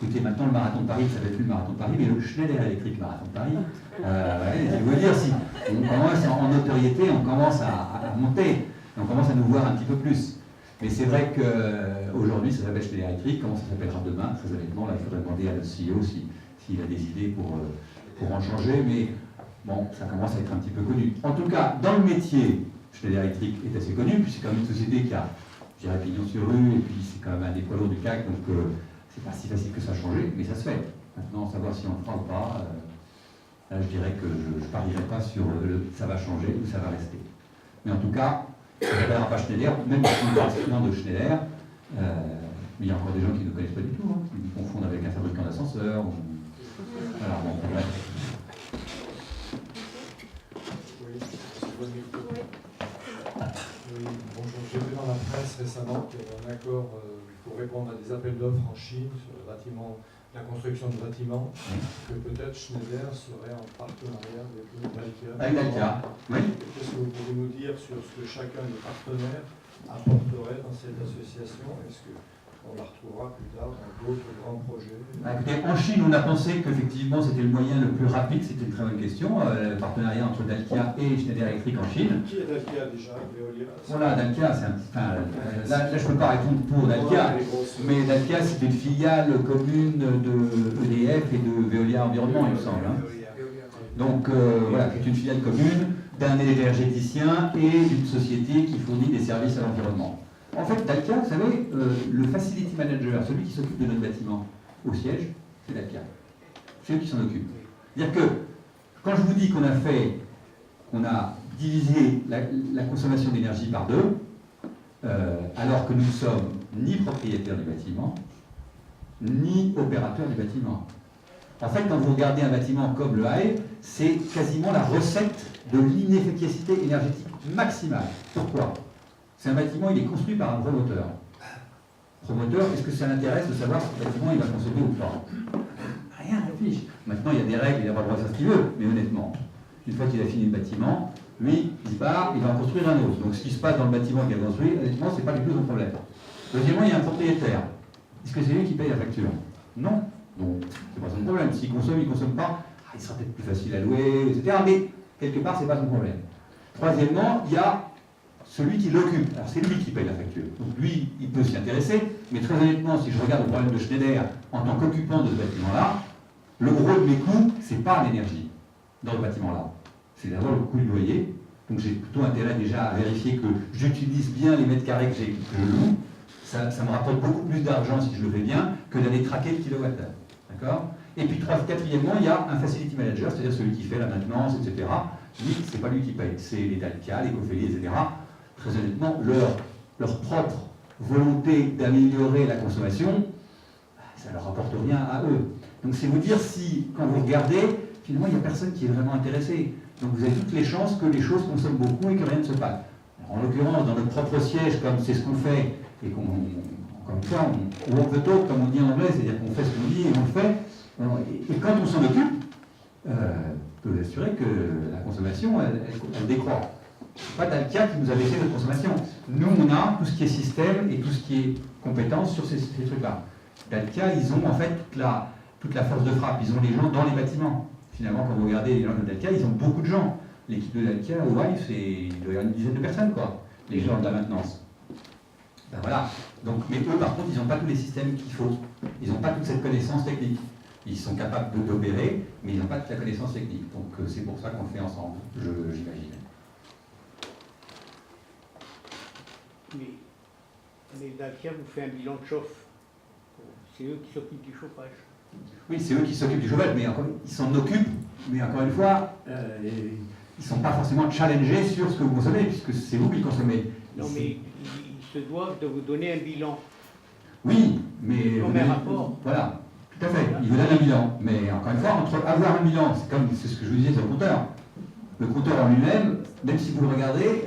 Écoutez, maintenant le marathon de Paris, ça ne s'appelle plus le marathon de Paris, mais le Schneider Electric marathon de Paris. Je veux dire, si on commence en notoriété, on commence à monter, on commence à nous voir un petit peu plus. Mais c'est vrai qu'aujourd'hui, ça s'appelle Schneider Electric. Comment ça s'appellera demain? Très honnêtement, là, il faudrait demander à notre CEO s'il a des idées pour en changer. Mais bon, ça commence à être un petit peu connu. En tout cas, dans le métier, Schneider Electric est assez connu, puis c'est quand même une société qui a, je dirais, pignon sur rue, et puis c'est quand même un des poids lourds du CAC, donc c'est pas si facile que ça a changé, mais ça se fait. Maintenant, savoir si on le fera ou pas, là, je dirais que je ne parierai pas sur ça va changer ou ça va rester. Mais en tout cas, ça ne s'appellera pas Schneider, même si on parle souvent de Schneider, mais il y a encore des gens qui ne connaissent pas du tout, qui nous confondent avec un fabricant d'ascenseurs. Voilà, bon, bref. Oui, bonjour. J'ai vu dans la presse récemment qu'il y avait un accord pour répondre à des appels d'offres en Chine sur le bâtiment, la construction de bâtiments, que peut-être Schneider serait en partenariat avec Dalkia. Avec Dalkia, oui. Qu'est-ce que vous pouvez nous dire sur ce que chacun des partenaires apporterait dans cette association? Est-ce qu'on la retrouvera plus tard dans d'autres grands projets? Écoutez, en Chine, on a pensé qu'effectivement c'était le moyen le plus rapide, c'était une très bonne question, le partenariat entre Dalkia et Schneider Electric en Chine. Qui est Dalkia déjà? Veolia? Voilà, Dalkia, c'est un petit. Enfin, là, je ne peux pas répondre pour Dalkia, mais Dalkia, c'est une filiale commune de EDF et de Veolia Environnement, il me semble. Hein. Donc voilà, c'est une filiale commune d'un énergéticien et d'une société qui fournit des services à l'environnement. En fait, Dalkia, vous savez, le facility manager, celui qui s'occupe de notre bâtiment au siège, c'est Dalkia. C'est eux qui s'en occupent. C'est-à-dire que quand je vous dis qu'on a divisé la consommation d'énergie par deux, alors que nous ne sommes ni propriétaires du bâtiment, ni opérateurs du bâtiment. En fait, quand vous regardez un bâtiment comme le Haye, c'est quasiment la recette de l'inefficacité énergétique maximale. Pourquoi? C'est un bâtiment, il est construit par un promoteur. Promoteur, est-ce que ça l'intéresse de savoir si le bâtiment il va consommer ou pas? Rien, réfléchis. Maintenant, il y a des règles, il n'a pas le droit de faire ce qu'il veut, mais honnêtement, une fois qu'il a fini le bâtiment, lui, il part, il va en construire un autre. Donc ce qui se passe dans le bâtiment qu'il a construit, honnêtement, c'est pas du tout son problème. Deuxièmement, il y a un propriétaire. Est-ce que c'est lui qui paye la facture? Non. Donc, c'est pas son problème. S'il consomme, il ne consomme pas, il sera peut-être plus facile à louer, etc. Mais quelque part, c'est pas son problème. Troisièmement, il y a celui qui l'occupe. Alors c'est lui qui paye la facture. Donc lui, il peut s'y intéresser, mais très honnêtement, si je regarde le problème de Schneider en tant qu'occupant de ce bâtiment-là, le gros de mes coûts, c'est pas l'énergie dans le bâtiment-là. C'est d'abord le coût du loyer. Donc j'ai plutôt intérêt déjà à vérifier que j'utilise bien les mètres carrés que je loue. Ça me rapporte beaucoup plus d'argent si je le fais bien que d'aller traquer le kilowattheure. D'accord? Et puis quatrièmement, il y a un facility manager, c'est-à-dire celui qui fait la maintenance, etc. Oui, c'est pas lui qui paye, c'est les Dalkia, les Cofeli, etc. Très honnêtement, leur propre volonté d'améliorer la consommation, ça ne leur apporte rien à eux. Donc c'est vous dire si, quand vous regardez, finalement, il n'y a personne qui est vraiment intéressé. Donc vous avez toutes les chances que les choses consomment beaucoup et que rien ne se passe. Alors, en l'occurrence, dans notre propre siège, comme c'est ce qu'on fait, et encore une fois, on walk the talk, comme on dit en anglais, c'est-à-dire qu'on fait ce qu'on dit et on le fait. Et quand on s'en occupe, je peux vous assurer que la consommation, elle décroît. C'est pas Dalkia qui nous a baissé notre consommation. Nous, on a tout ce qui est système et tout ce qui est compétence sur ces trucs-là. Dalkia, ils ont en fait toute la force de frappe. Ils ont les gens dans les bâtiments. Finalement, quand vous regardez les gens de Dalkia, ils ont beaucoup de gens. L'équipe de Dalkia, au WIFE, il doit y avoir une dizaine de personnes, quoi. Les gens de la maintenance. Ben voilà. Donc, mais eux, par contre, ils n'ont pas tous les systèmes qu'il faut. Ils n'ont pas toute cette connaissance technique. Ils sont capables d'opérer, mais ils n'ont pas toute la connaissance technique. Donc, c'est pour ça qu'on le fait ensemble, j'imagine. Mais Dalkia vous fait un bilan de chauffe. C'est eux qui s'occupent du chauffage. Oui, c'est eux qui s'occupent du chauffage, mais ils s'en occupent, mais encore une fois, ils ne sont pas forcément challengés sur ce que vous consommez, puisque c'est vous qui le consommez. Non, mais ils se doivent de vous donner un bilan. Oui, mais... Comme un rapport. Voilà, tout à fait, ils vous donnent un bilan. Mais encore une fois, entre avoir un bilan, c'est ce que je vous disais sur le compteur. Le compteur en lui-même, même si vous le regardez,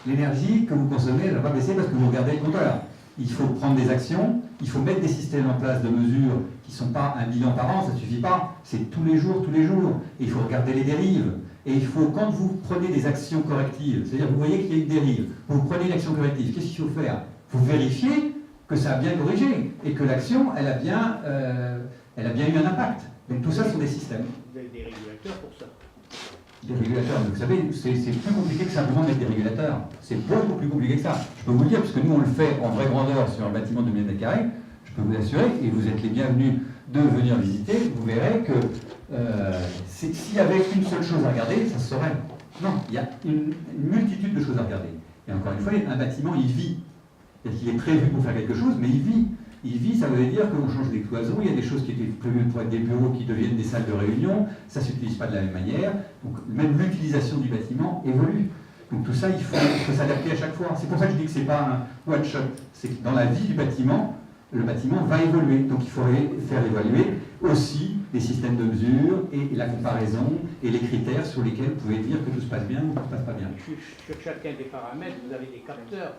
l'énergie que vous consommez, elle ne va pas baisser parce que vous regardez le compteur. Il faut prendre des actions, il faut mettre des systèmes en place de mesure qui ne sont pas un bilan par an, ça ne suffit pas, c'est tous les jours. Et il faut regarder les dérives. Et il faut, quand vous prenez des actions correctives, c'est-à-dire vous voyez qu'il y a une dérive, vous prenez une action corrective, qu'est-ce qu'il faut faire? Vous vérifiez que ça a bien corrigé et que l'action, elle a bien eu un impact. Donc tout ça sont des systèmes. Vous avez des régulateurs pour ça. Des régulateurs, vous savez, c'est plus compliqué que simplement mettre des régulateurs. C'est beaucoup plus compliqué que ça. Je peux vous le dire, parce que nous on le fait en vraie grandeur sur un bâtiment de 1000 m², je peux vous assurer, et vous êtes les bienvenus de venir visiter, vous verrez que s'il y avait qu'une seule chose à regarder, ça se saurait. Non, il y a une multitude de choses à regarder. Et encore une fois, un bâtiment, il vit. C'est-à-dire qu'il est prévu pour faire quelque chose, mais il vit. Il vit, ça veut dire qu'on change des cloisons, il y a des choses qui étaient prévues pour être des bureaux qui deviennent des salles de réunion, ça ne s'utilise pas de la même manière, donc même l'utilisation du bâtiment évolue. Donc tout ça, il faut s'adapter à chaque fois. C'est pour ça que je dis que ce n'est pas un one-shot, c'est que dans la vie du bâtiment, le bâtiment va évoluer. Donc il faudrait faire évaluer aussi les systèmes de mesure et la comparaison et les critères sur lesquels vous pouvez dire que tout se passe bien ou que tout se passe pas bien. Sur chacun des paramètres, vous avez des capteurs.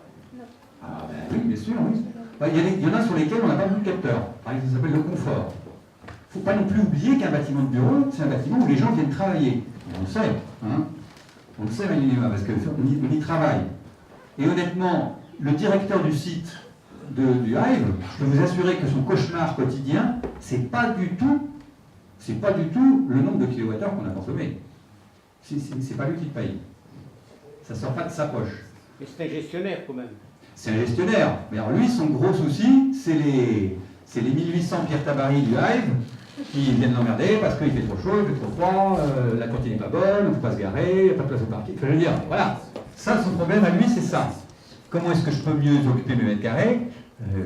Ah ben oui, bien sûr, oui. Il y en a sur lesquels on n'a pas beaucoup de capteurs. Par exemple, ça s'appelle le confort. Il ne faut pas non plus oublier qu'un bâtiment de bureau, c'est un bâtiment où les gens viennent travailler. Et on le sait, hein. On le sait, Malinema, parce qu'on y travaille. Et honnêtement, le directeur du site du Hive, je peux vous assurer que son cauchemar quotidien, c'est pas du tout le nombre de kilowattheures qu'on a consommé. C'est pas lui qui le paye. Ça ne sort pas de sa poche. Mais c'est un gestionnaire quand même. C'est un gestionnaire. Mais alors lui, son gros souci, c'est les 1800 Pierre Tabary du Hive qui viennent l'emmerder parce qu'il fait trop chaud, il fait trop froid, la cantine n'est pas bonne, on ne peut pas se garer, il n'y a pas de place au parking. Enfin, je veux dire, voilà. Ça, son problème à lui, c'est ça. Comment est-ce que je peux mieux occuper mes mètres carrés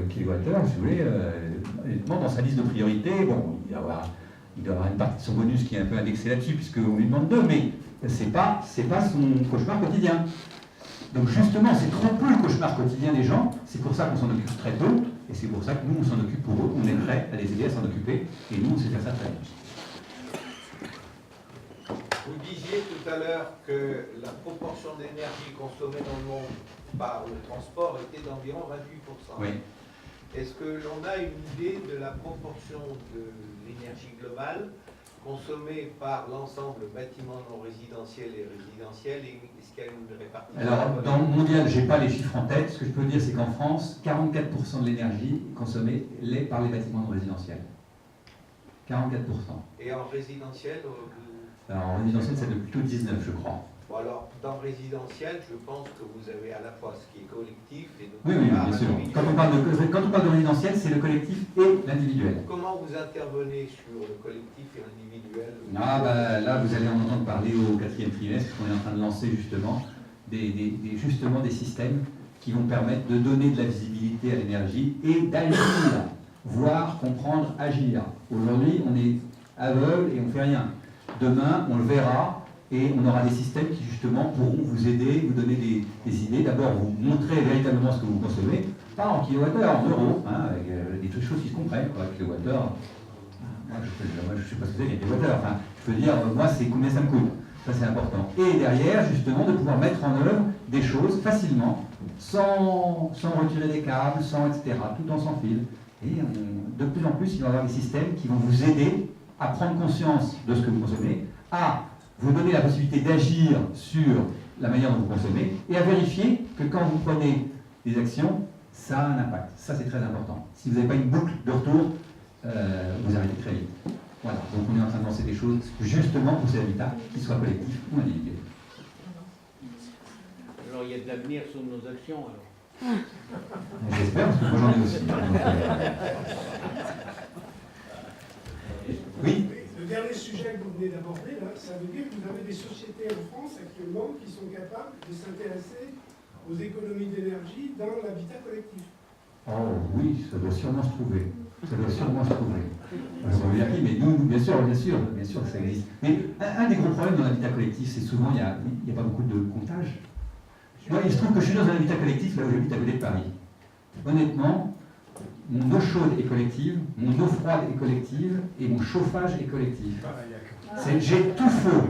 kilowattheures, si vous voulez, honnêtement, dans sa liste de priorités, bon, il doit avoir une partie de son bonus qui est un peu indexée là-dessus, puisqu'on lui demande 2, mais c'est pas son cauchemar quotidien. Donc justement, c'est trop peu le cauchemar quotidien des gens, c'est pour ça qu'on s'en occupe très tôt, et c'est pour ça que nous, on s'en occupe pour eux, on est prêts à les aider à s'en occuper, et nous, on sait faire ça très bien. Vous disiez tout à l'heure que la proportion d'énergie consommée dans le monde par le transport était d'environ 28%. Oui. Est-ce que l'on a une idée de la proportion de l'énergie globale consommée par l'ensemble bâtiments non résidentiels et résidentiels, et est-ce qu'il y a une répartition? Alors, dans le mondial, je n'ai pas les chiffres en tête. Ce que je peux dire, c'est qu'en France, 44% de l'énergie consommée l'est par les bâtiments non résidentiels. 44%. Et en résidentiel Alors, en résidentiel, c'est plutôt 19, je crois. Bon, alors, dans résidentiel, je pense que vous avez à la fois ce qui est collectif et Oui, bien sûr. Quand on parle de résidentiel, c'est le collectif et l'individuel. Comment vous intervenez sur le collectif et l'individuel? Ah, bah, là, vous allez en entendre parler au 4e trimestre, qu'on est en train de lancer justement des systèmes qui vont permettre de donner de la visibilité à l'énergie et d'agir, voir, comprendre, agir. Aujourd'hui, on est aveugle et on ne fait rien. Demain, on le verra et on aura des systèmes qui justement pourront vous aider, vous donner des idées, d'abord vous montrer véritablement ce que vous consommez, pas en kilowattheure, en euros, hein, avec des choses qui se comprennent, quoi, kilowattheure. Moi je ne sais pas ce que c'est, les kilowattheures, enfin, je peux dire, moi c'est combien ça me coûte, ça c'est important. Et derrière, justement, de pouvoir mettre en œuvre des choses facilement, sans retirer des câbles, sans etc., tout en sans fil. Et de plus en plus, il va y avoir des systèmes qui vont vous aider à prendre conscience de ce que vous consommez, à vous donner la possibilité d'agir sur la manière dont vous consommez, et à vérifier que quand vous prenez des actions, ça a un impact. Ça, c'est très important. Si vous n'avez pas une boucle de retour, vous arrêtez très vite. Voilà, donc on est en train de lancer des choses justement pour ces habitats, qu'ils soient collectifs ou individuels. Alors il y a de l'avenir sur nos actions alors. J'espère, parce que moi j'en ai aussi. Oui. Le dernier sujet que vous venez d'aborder, là, ça veut dire que vous avez des sociétés en France actuellement qui sont capables de s'intéresser aux économies d'énergie dans l'habitat collectif. Oh oui, ça doit sûrement se trouver. Ça doit sûrement se trouver. Mais nous, bien sûr, ça existe. Mais un des gros problèmes dans l'habitat collectif, c'est souvent, il n'y a pas beaucoup de comptage. Moi, il se trouve que je suis dans un habitat collectif, là où j'habite à côté de Paris. Honnêtement, mon eau chaude est collective, mon eau froide est collective, et mon chauffage est collectif. J'ai tout faux.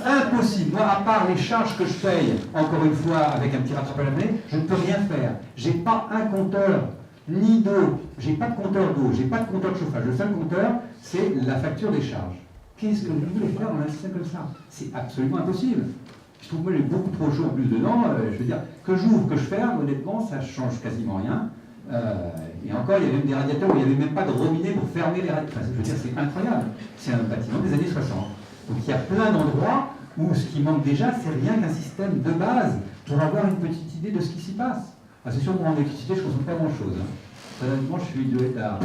Impossible. Moi, à part les charges que je paye, encore une fois, avec un petit rattrapage à mener, je ne peux rien faire. J'ai pas un compteur, ni d'eau. J'ai pas de compteur d'eau, j'ai pas de compteur de chauffage. Le seul compteur, c'est la facture des charges. Qu'est-ce que vous voulez faire dans un système comme ça? C'est absolument impossible. Je trouve que moi j'ai beaucoup trop chaud en plus dedans. Je veux dire, que j'ouvre, que je ferme, honnêtement, ça ne change quasiment rien. Et encore, il y avait même des radiateurs où il n'y avait même pas de robinet pour fermer les radiateurs. Enfin, je veux dire, c'est incroyable. C'est un bâtiment des années 60. Donc il y a plein d'endroits où ce qui manque déjà, c'est rien qu'un système de base pour avoir une petite idée de ce qui s'y passe. Ah, c'est sûr, pour en électricité, je ne consomme pas grand-chose. Hein. Honnêtement, je suis à,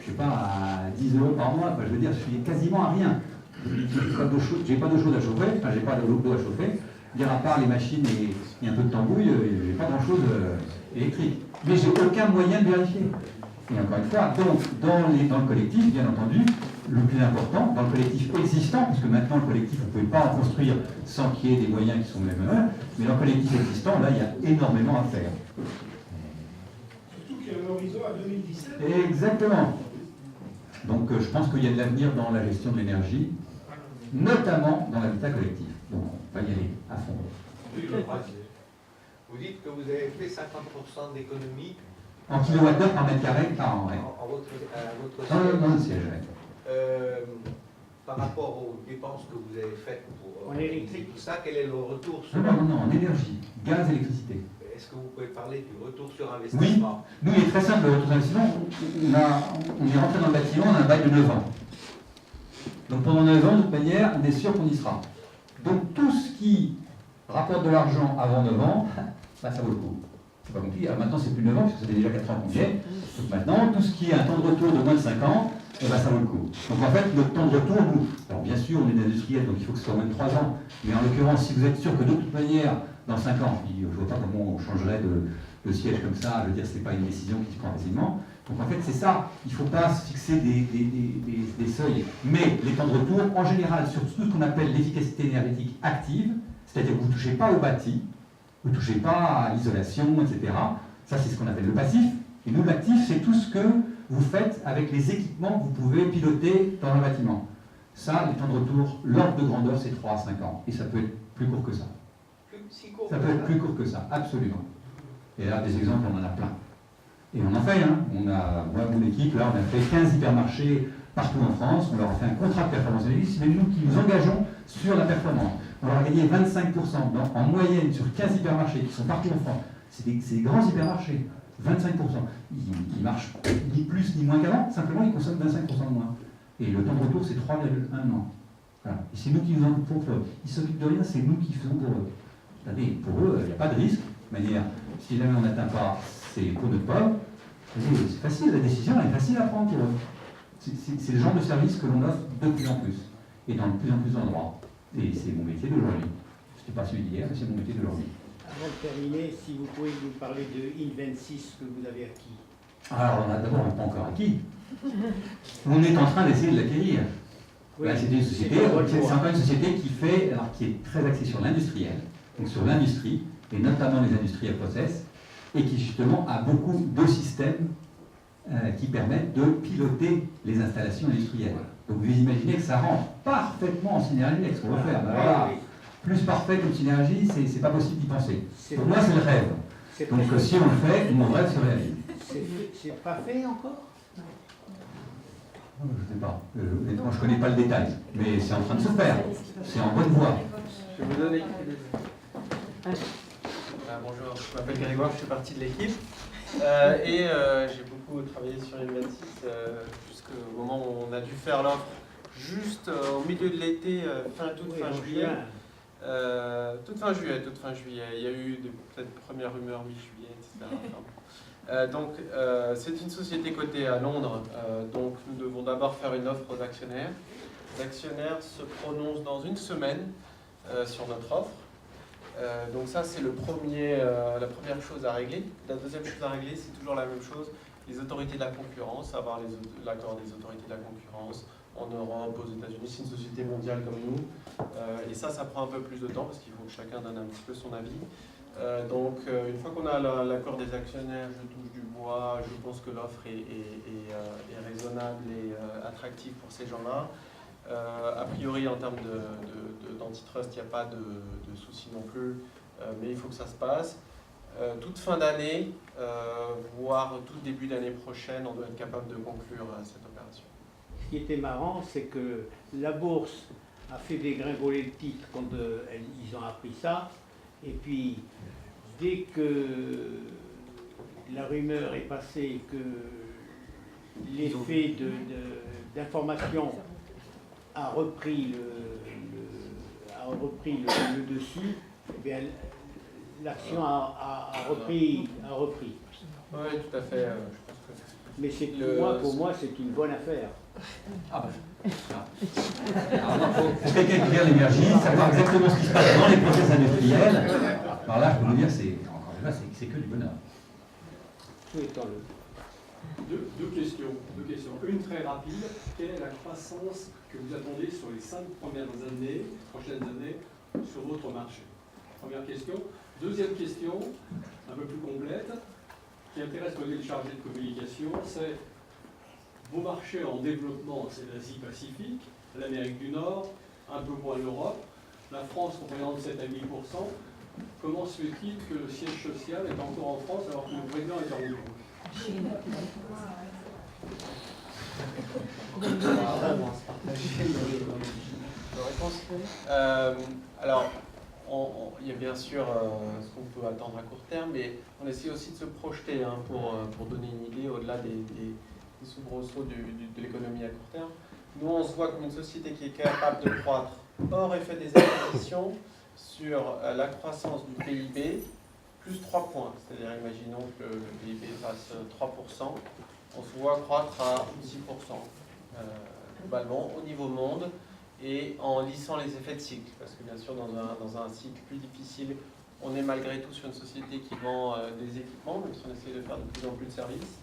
je sais pas, à 10 € par mois. Enfin, je veux dire, je suis quasiment à rien. J'ai pas d'eau chaude à chauffer, enfin, j'ai pas d'eau à chauffer. Dire à part les machines et un peu de tambouille, j'ai pas grand-chose électrique. Mais j'ai aucun moyen de vérifier. Et encore une fois, donc, dans le collectif, bien entendu, le plus important, dans le collectif existant, puisque maintenant le collectif, vous ne pouvez pas en construire sans qu'il y ait des moyens qui sont les mêmes, mais dans le collectif existant, là, il y a énormément à faire. Surtout qu'il y a un horizon à 2017. Exactement. Donc je pense qu'il y a de l'avenir dans la gestion de l'énergie, notamment dans l'habitat collectif. Donc on va y aller à fond. Vous dites que vous avez fait 50% d'économie en kilowattheure par mètre carré par an. Ouais. À votre siège. Dans le siège, ouais. Par rapport aux dépenses que vous avez faites pour électrique, tout ça, quel est le retour sur... Non, en énergie, gaz, électricité. Est-ce que vous pouvez parler du retour sur investissement? Oui, nous il est très simple le retour sur investissement. On est rentré dans le bâtiment, on a un bail de 9 ans. Donc pendant 9 ans, de toute manière, on est sûr qu'on y sera. Donc tout ce qui rapporte de l'argent avant 9 ans, bah, ça vaut le coup. C'est pas compliqué. Alors maintenant, c'est plus 9 ans, parce que ça fait déjà 4 ans qu'on y est. Donc maintenant, tout ce qui est un temps de retour de moins de 5 ans, eh ben, ça vaut le coup. Donc en fait, notre temps de retour, nous, alors bien sûr, on est des industriels, donc il faut que ce soit moins de 3 ans. Mais en l'occurrence, si vous êtes sûr que de toute manière, dans 5 ans, je ne vois pas comment on changerait de siège comme ça, je veux dire, ce n'est pas une décision qui se prend facilement. Donc en fait, c'est ça, il ne faut pas se fixer des seuils. Mais les temps de retour, en général, sur tout ce qu'on appelle l'efficacité énergétique active, c'est-à-dire que vous ne touchez pas au bâti, vous ne touchez pas à l'isolation, etc. Ça, c'est ce qu'on appelle le passif. Et nous, l'actif, c'est tout ce que vous faites avec les équipements que vous pouvez piloter dans un bâtiment. Ça, les temps de retour, l'ordre de grandeur, c'est 3 à 5 ans. Et ça peut être plus court que ça. Ça peut être plus court que ça, absolument. Et là, des exemples, on en a plein. Et on en fait, hein. Moi, mon équipe, là, on a fait 15 hypermarchés partout en France. On leur a fait un contrat de performance énergétique. C'est nous qui nous engageons sur la performance. On leur a gagné 25% en moyenne sur 15 hypermarchés qui sont partout en France. C'est des grands hypermarchés. 25%. Ils marchent ni plus ni moins qu'avant, simplement ils consomment 25% de moins. Et le temps de retour, c'est 3,1 ans. Voilà. Et c'est nous qui nous en occupons pour eux. Ils ne s'occupent de rien, c'est nous qui faisons pour eux. C'est-à-dire, pour eux, il n'y a pas de risque. De manière, si jamais on n'atteint pas, c'est pour notre pomme. C'est facile, la décision elle est facile à prendre pour eux. C'est le genre de service que l'on offre de plus en plus. Et dans de plus en plus d'endroits. Et c'est mon métier d'aujourd'hui. Ce n'est pas celui d'hier, mais c'est mon métier d'aujourd'hui. Avant de terminer, si vous pouvez nous parler de Inven6 que vous avez acquis. Alors, d'abord, on n'a pas encore acquis. On est en train d'essayer de l'acquérir. Là, c'est une société, c'est encore une société qui est très axée sur l'industriel, donc sur l'industrie, et notamment les industries à process, et qui justement a beaucoup de systèmes qui permettent de piloter les installations industrielles. Donc vous imaginez que ça rentre parfaitement en synergie avec ce qu'on veut faire. Ben voilà, plus parfait qu'une synergie, c'est pas possible d'y penser. Pour moi, c'est le rêve. Donc si on le fait, mon rêve se réalise. C'est pas fait encore? Je ne sais pas. Honnêtement, je ne connais pas le détail, mais c'est en train de se faire. C'est en bonne voie. Je vais vous donner bonjour, je m'appelle Grégoire, je fais partie de l'équipe. J'ai beaucoup travaillé sur Inventis jusqu'au moment où on a dû faire l'offre juste au milieu de l'été, fin juillet. Toute fin juillet. Il y a eu peut-être premières rumeurs mi-juillet, etc. C'est une société cotée à Londres, donc nous devons d'abord faire une offre aux actionnaires. Les actionnaires se prononcent dans une semaine sur notre offre. Donc ça, c'est la première chose à régler. La deuxième chose à régler, c'est toujours la même chose, les autorités de la concurrence, avoir l'accord des autorités de la concurrence en Europe, aux États-Unis. C'est une société mondiale comme nous. Et ça prend un peu plus de temps parce qu'il faut que chacun donne un petit peu son avis. Une fois qu'on a l'accord des actionnaires, je touche du bois, je pense que l'offre est raisonnable et attractive pour ces gens-là. A priori, en termes d'antitrust, il n'y a pas de souci non plus, mais il faut que ça se passe. Toute fin d'année, voire tout début d'année prochaine, on doit être capable de conclure cette opération. Ce qui était marrant, c'est que la bourse a fait dégringoler le titre quand ils ont appris ça, et puis dès que la rumeur est passée que l'effet d'information a repris le dessus, eh bien, l'action a repris. Oui, tout à fait. Mais pour moi, c'est une bonne affaire. Pour quelqu'un qui gère l'énergie, savoir exactement ce qui se passe dans les process industriels, alors là, je peux vous dire, c'est que du bonheur. Deux questions. Une très rapide. Quelle est la croissance que vous attendez sur les 5 prochaines années, sur votre marché? Première question. Deuxième question, un peu plus complète, qui intéresse le chargé de communication, c'est vos marchés en développement, c'est l'Asie-Pacifique, l'Amérique du Nord, un peu moins l'Europe. La France représente 7 à 8%. Comment se fait-il que le siège social est encore en France alors que le président est en Hong Alors, il y a bien sûr ce qu'on peut attendre à court terme, mais on essaie aussi de se projeter pour donner une idée au-delà des soubresauts de l'économie à court terme. Nous, on se voit comme une société qui est capable de croître hors effet des acquisitions sur la croissance du PIB, plus 3 points. C'est-à-dire, imaginons que le PIB fasse 3%, on se voit croître à 6% globalement au niveau monde et en lissant les effets de cycle. Parce que bien sûr, dans un cycle plus difficile, on est malgré tout sur une société qui vend des équipements, même si on essaie de faire de plus en plus de services.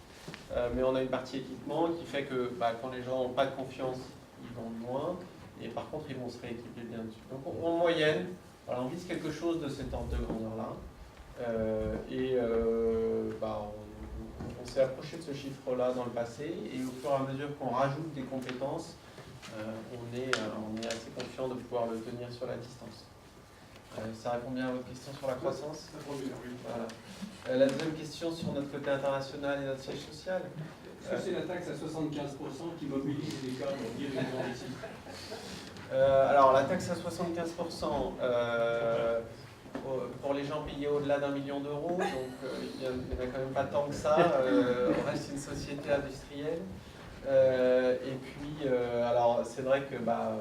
Mais on a une partie équipement qui fait que quand les gens n'ont pas de confiance, ils vendent moins. Et par contre, ils vont se rééquiper bien dessus. Donc en moyenne, voilà, on vise quelque chose de cet ordre de grandeur-là. On s'est approché de ce chiffre-là dans le passé. Et au fur et à mesure qu'on rajoute des compétences, on est assez confiant de pouvoir le tenir sur la distance. Ça répond bien à votre question sur la croissance? Voilà. La deuxième question sur notre côté international et notre siège social. Est-ce que c'est la taxe à 75% qui mobilise les cadres dirigeants ici? Alors la taxe à 75%, pour les gens payés au-delà d'1 million d'euros, donc il n'y en a quand même pas tant que ça, on reste une société industrielle. Alors c'est vrai que voilà,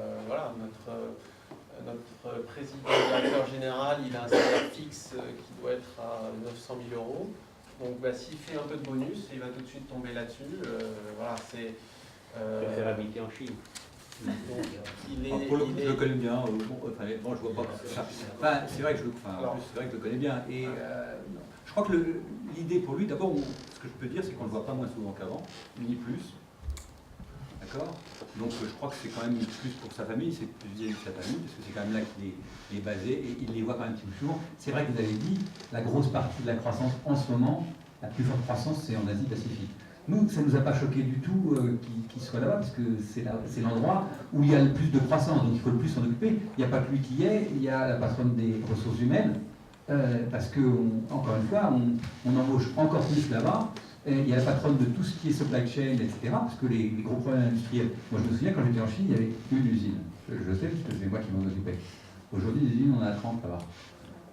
notre président directeur général, il a un salaire fixe qui doit être à 900 000 euros. Donc s'il fait un peu de bonus, il va tout de suite tomber là-dessus. Voilà, c'est. Je préfère habiter en Chine. Donc, pour le coup, je le connais bien. Je vois pas. C'est vrai que je le connais bien. Et je crois que l'idée pour lui, d'abord, ce que je peux dire, c'est qu'on ne le voit pas moins souvent qu'avant, ni plus. D'accord ? Donc je crois que c'est quand même plus pour sa famille, c'est plus vis-à-vis de sa famille, parce que c'est quand même là qu'il est basé, et il les voit quand même plus souvent. C'est vrai que vous avez dit, la grosse partie de la croissance en ce moment, la plus forte croissance, c'est en Asie-Pacifique. Nous, ça ne nous a pas choqué du tout qu'il soit là-bas, parce que c'est l'endroit où il y a le plus de croissance, donc il faut le plus s'en occuper. Il n'y a pas que lui qui y est, il y a la patronne des ressources humaines, parce que, encore une fois, on embauche encore plus là-bas. Il y a la patronne de tout ce qui est supply chain, etc. Parce que les gros problèmes industriels. Moi, je me souviens, quand j'étais en Chine, il y avait une usine. Je sais, parce que c'est moi qui m'en occupais. Aujourd'hui, les usines, on en a 30 là-bas.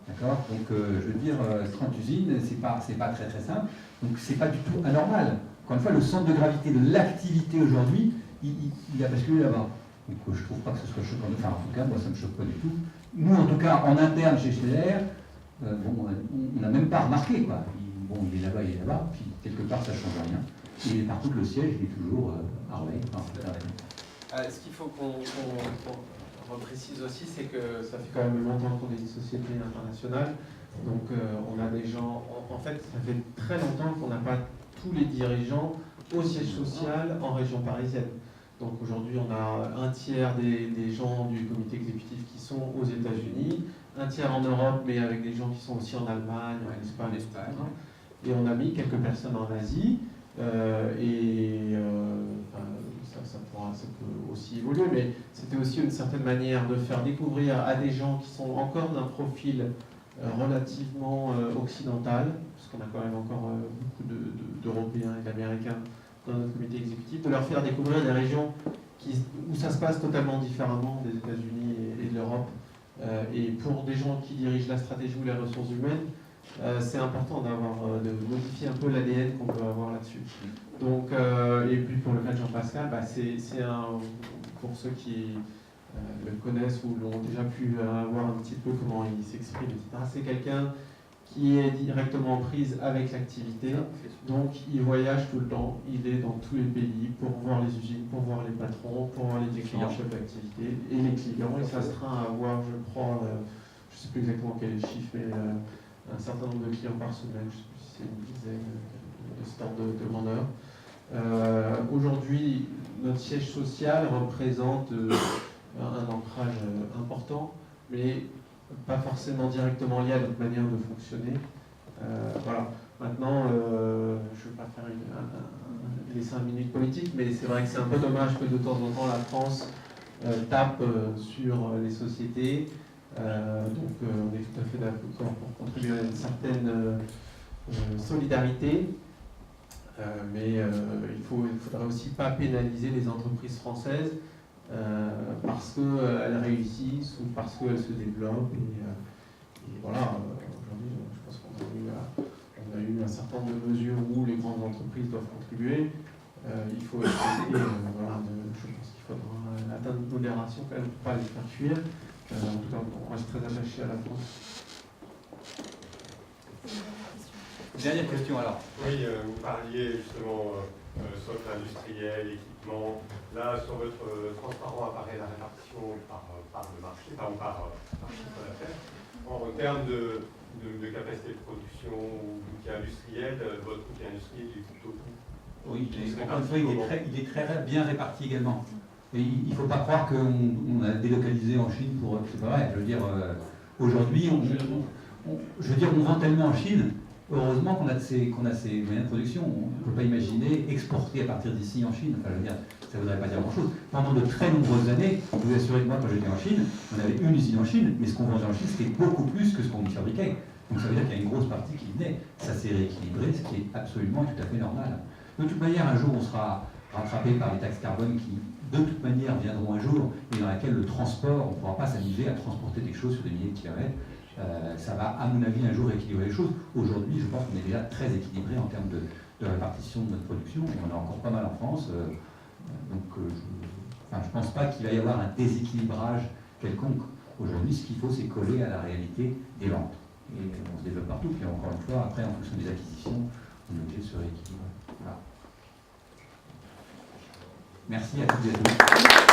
D'accord? Donc, je veux dire, 30 usines, c'est pas très très simple. Donc, c'est pas du tout anormal. Encore une fois, le centre de gravité de l'activité aujourd'hui, il a basculé là-bas. Donc, je trouve pas que ce soit choquant. Enfin, en tout cas, moi, ça me choque pas du tout. Nous, en tout cas, en interne chez Schneider, on n'a même pas remarqué, quoi. Il est là-bas, puis quelque part ça ne change rien. Et par contre, le siège, il est toujours à Harley. Ce qu'il faut qu'on reprécise aussi, c'est que ça fait quand même longtemps qu'on est une société internationale. Donc on a des gens, en fait, ça fait très longtemps qu'on n'a pas tous les dirigeants au siège social en région parisienne. Donc aujourd'hui, on a un tiers des gens du comité exécutif qui sont aux États-Unis, un tiers en Europe, mais avec des gens qui sont aussi en Allemagne, en Espagne, etc. Et on a mis quelques personnes en Asie, ça peut aussi évoluer, mais c'était aussi une certaine manière de faire découvrir à des gens qui sont encore d'un profil relativement occidental, parce qu'on a quand même encore beaucoup d'Européens et d'Américains dans notre comité exécutif, de leur faire découvrir des régions où ça se passe totalement différemment des États-Unis et de l'Europe. Et pour des gens qui dirigent la stratégie ou les ressources humaines, c'est important de modifier un peu l'ADN qu'on peut avoir là-dessus. Donc, et puis pour le cas de Jean-Pascal, pour ceux qui le connaissent ou l'ont déjà pu voir un petit peu comment il s'exprime, etc., c'est quelqu'un qui est directement en prise avec l'activité, donc il voyage tout le temps, il est dans tous les pays pour voir les usines, pour voir les patrons, pour voir les différents chefs d'activité et les clients. Il s'astreint à voir, je crois, je ne sais plus exactement quel est le chiffre, mais un certain nombre de clients par semaine, je ne sais plus si c'est une dizaine de stores de grandeur. Aujourd'hui, notre siège social représente un ancrage important, mais pas forcément directement lié à notre manière de fonctionner. Voilà. Maintenant, je ne veux pas faire les 5 minutes politiques, mais c'est vrai que c'est un peu dommage que de temps en temps la France tape sur les sociétés. Donc on est tout à fait d'accord pour contribuer à une certaine solidarité, mais il ne faudrait aussi pas pénaliser les entreprises françaises parce qu'elles réussissent ou parce qu'elles se développent. Et voilà, aujourd'hui, je pense qu'on a eu un certain nombre de mesures où les grandes entreprises doivent contribuer. Il faut essayer, je pense qu'il faudra atteindre une modération quand même pour ne pas les faire fuir. En tout cas, moi je suis très attaché à la France. Dernière question alors. Oui, vous parliez justement socle industriel, équipement. Là, sur votre transparent apparaît la répartition par le marché, par chiffre d'affaires. En termes de capacité de production ou d'outils industriels, votre outil industriel est plutôt tout. Oui, encore une fois, il est très bien réparti également. Et il ne faut pas croire qu'on a délocalisé en Chine pour... C'est pas vrai. Je veux dire, aujourd'hui, on vend tellement en Chine, heureusement qu'on a ces moyens de production. On ne peut pas imaginer exporter à partir d'ici en Chine. Enfin, je veux dire, ça ne voudrait pas dire grand-chose. Pendant de très nombreuses années, vous assurez que moi, quand j'étais en Chine, on avait une usine en Chine, mais ce qu'on vendait en Chine, c'était beaucoup plus que ce qu'on fabriquait. Donc ça veut dire qu'il y a une grosse partie qui venait. Ça s'est rééquilibré, ce qui est absolument tout à fait normal. De toute manière, un jour, on sera rattrapé par les taxes carbone qui, de toute manière, viendront un jour, et dans laquelle le transport, on ne pourra pas s'amuser à transporter des choses sur des milliers de kilomètres. Ça va, à mon avis, un jour équilibrer les choses. Aujourd'hui, je pense qu'on est déjà très équilibré en termes de répartition de notre production. Et on a encore pas mal en France. Je ne pense pas qu'il va y avoir un déséquilibrage quelconque. Aujourd'hui, ce qu'il faut, c'est coller à la réalité des ventes. Et on se développe partout. Puis encore une fois, après, en fonction des acquisitions, on est obligé de se rééquilibrer. Voilà. Merci à toutes et à tous.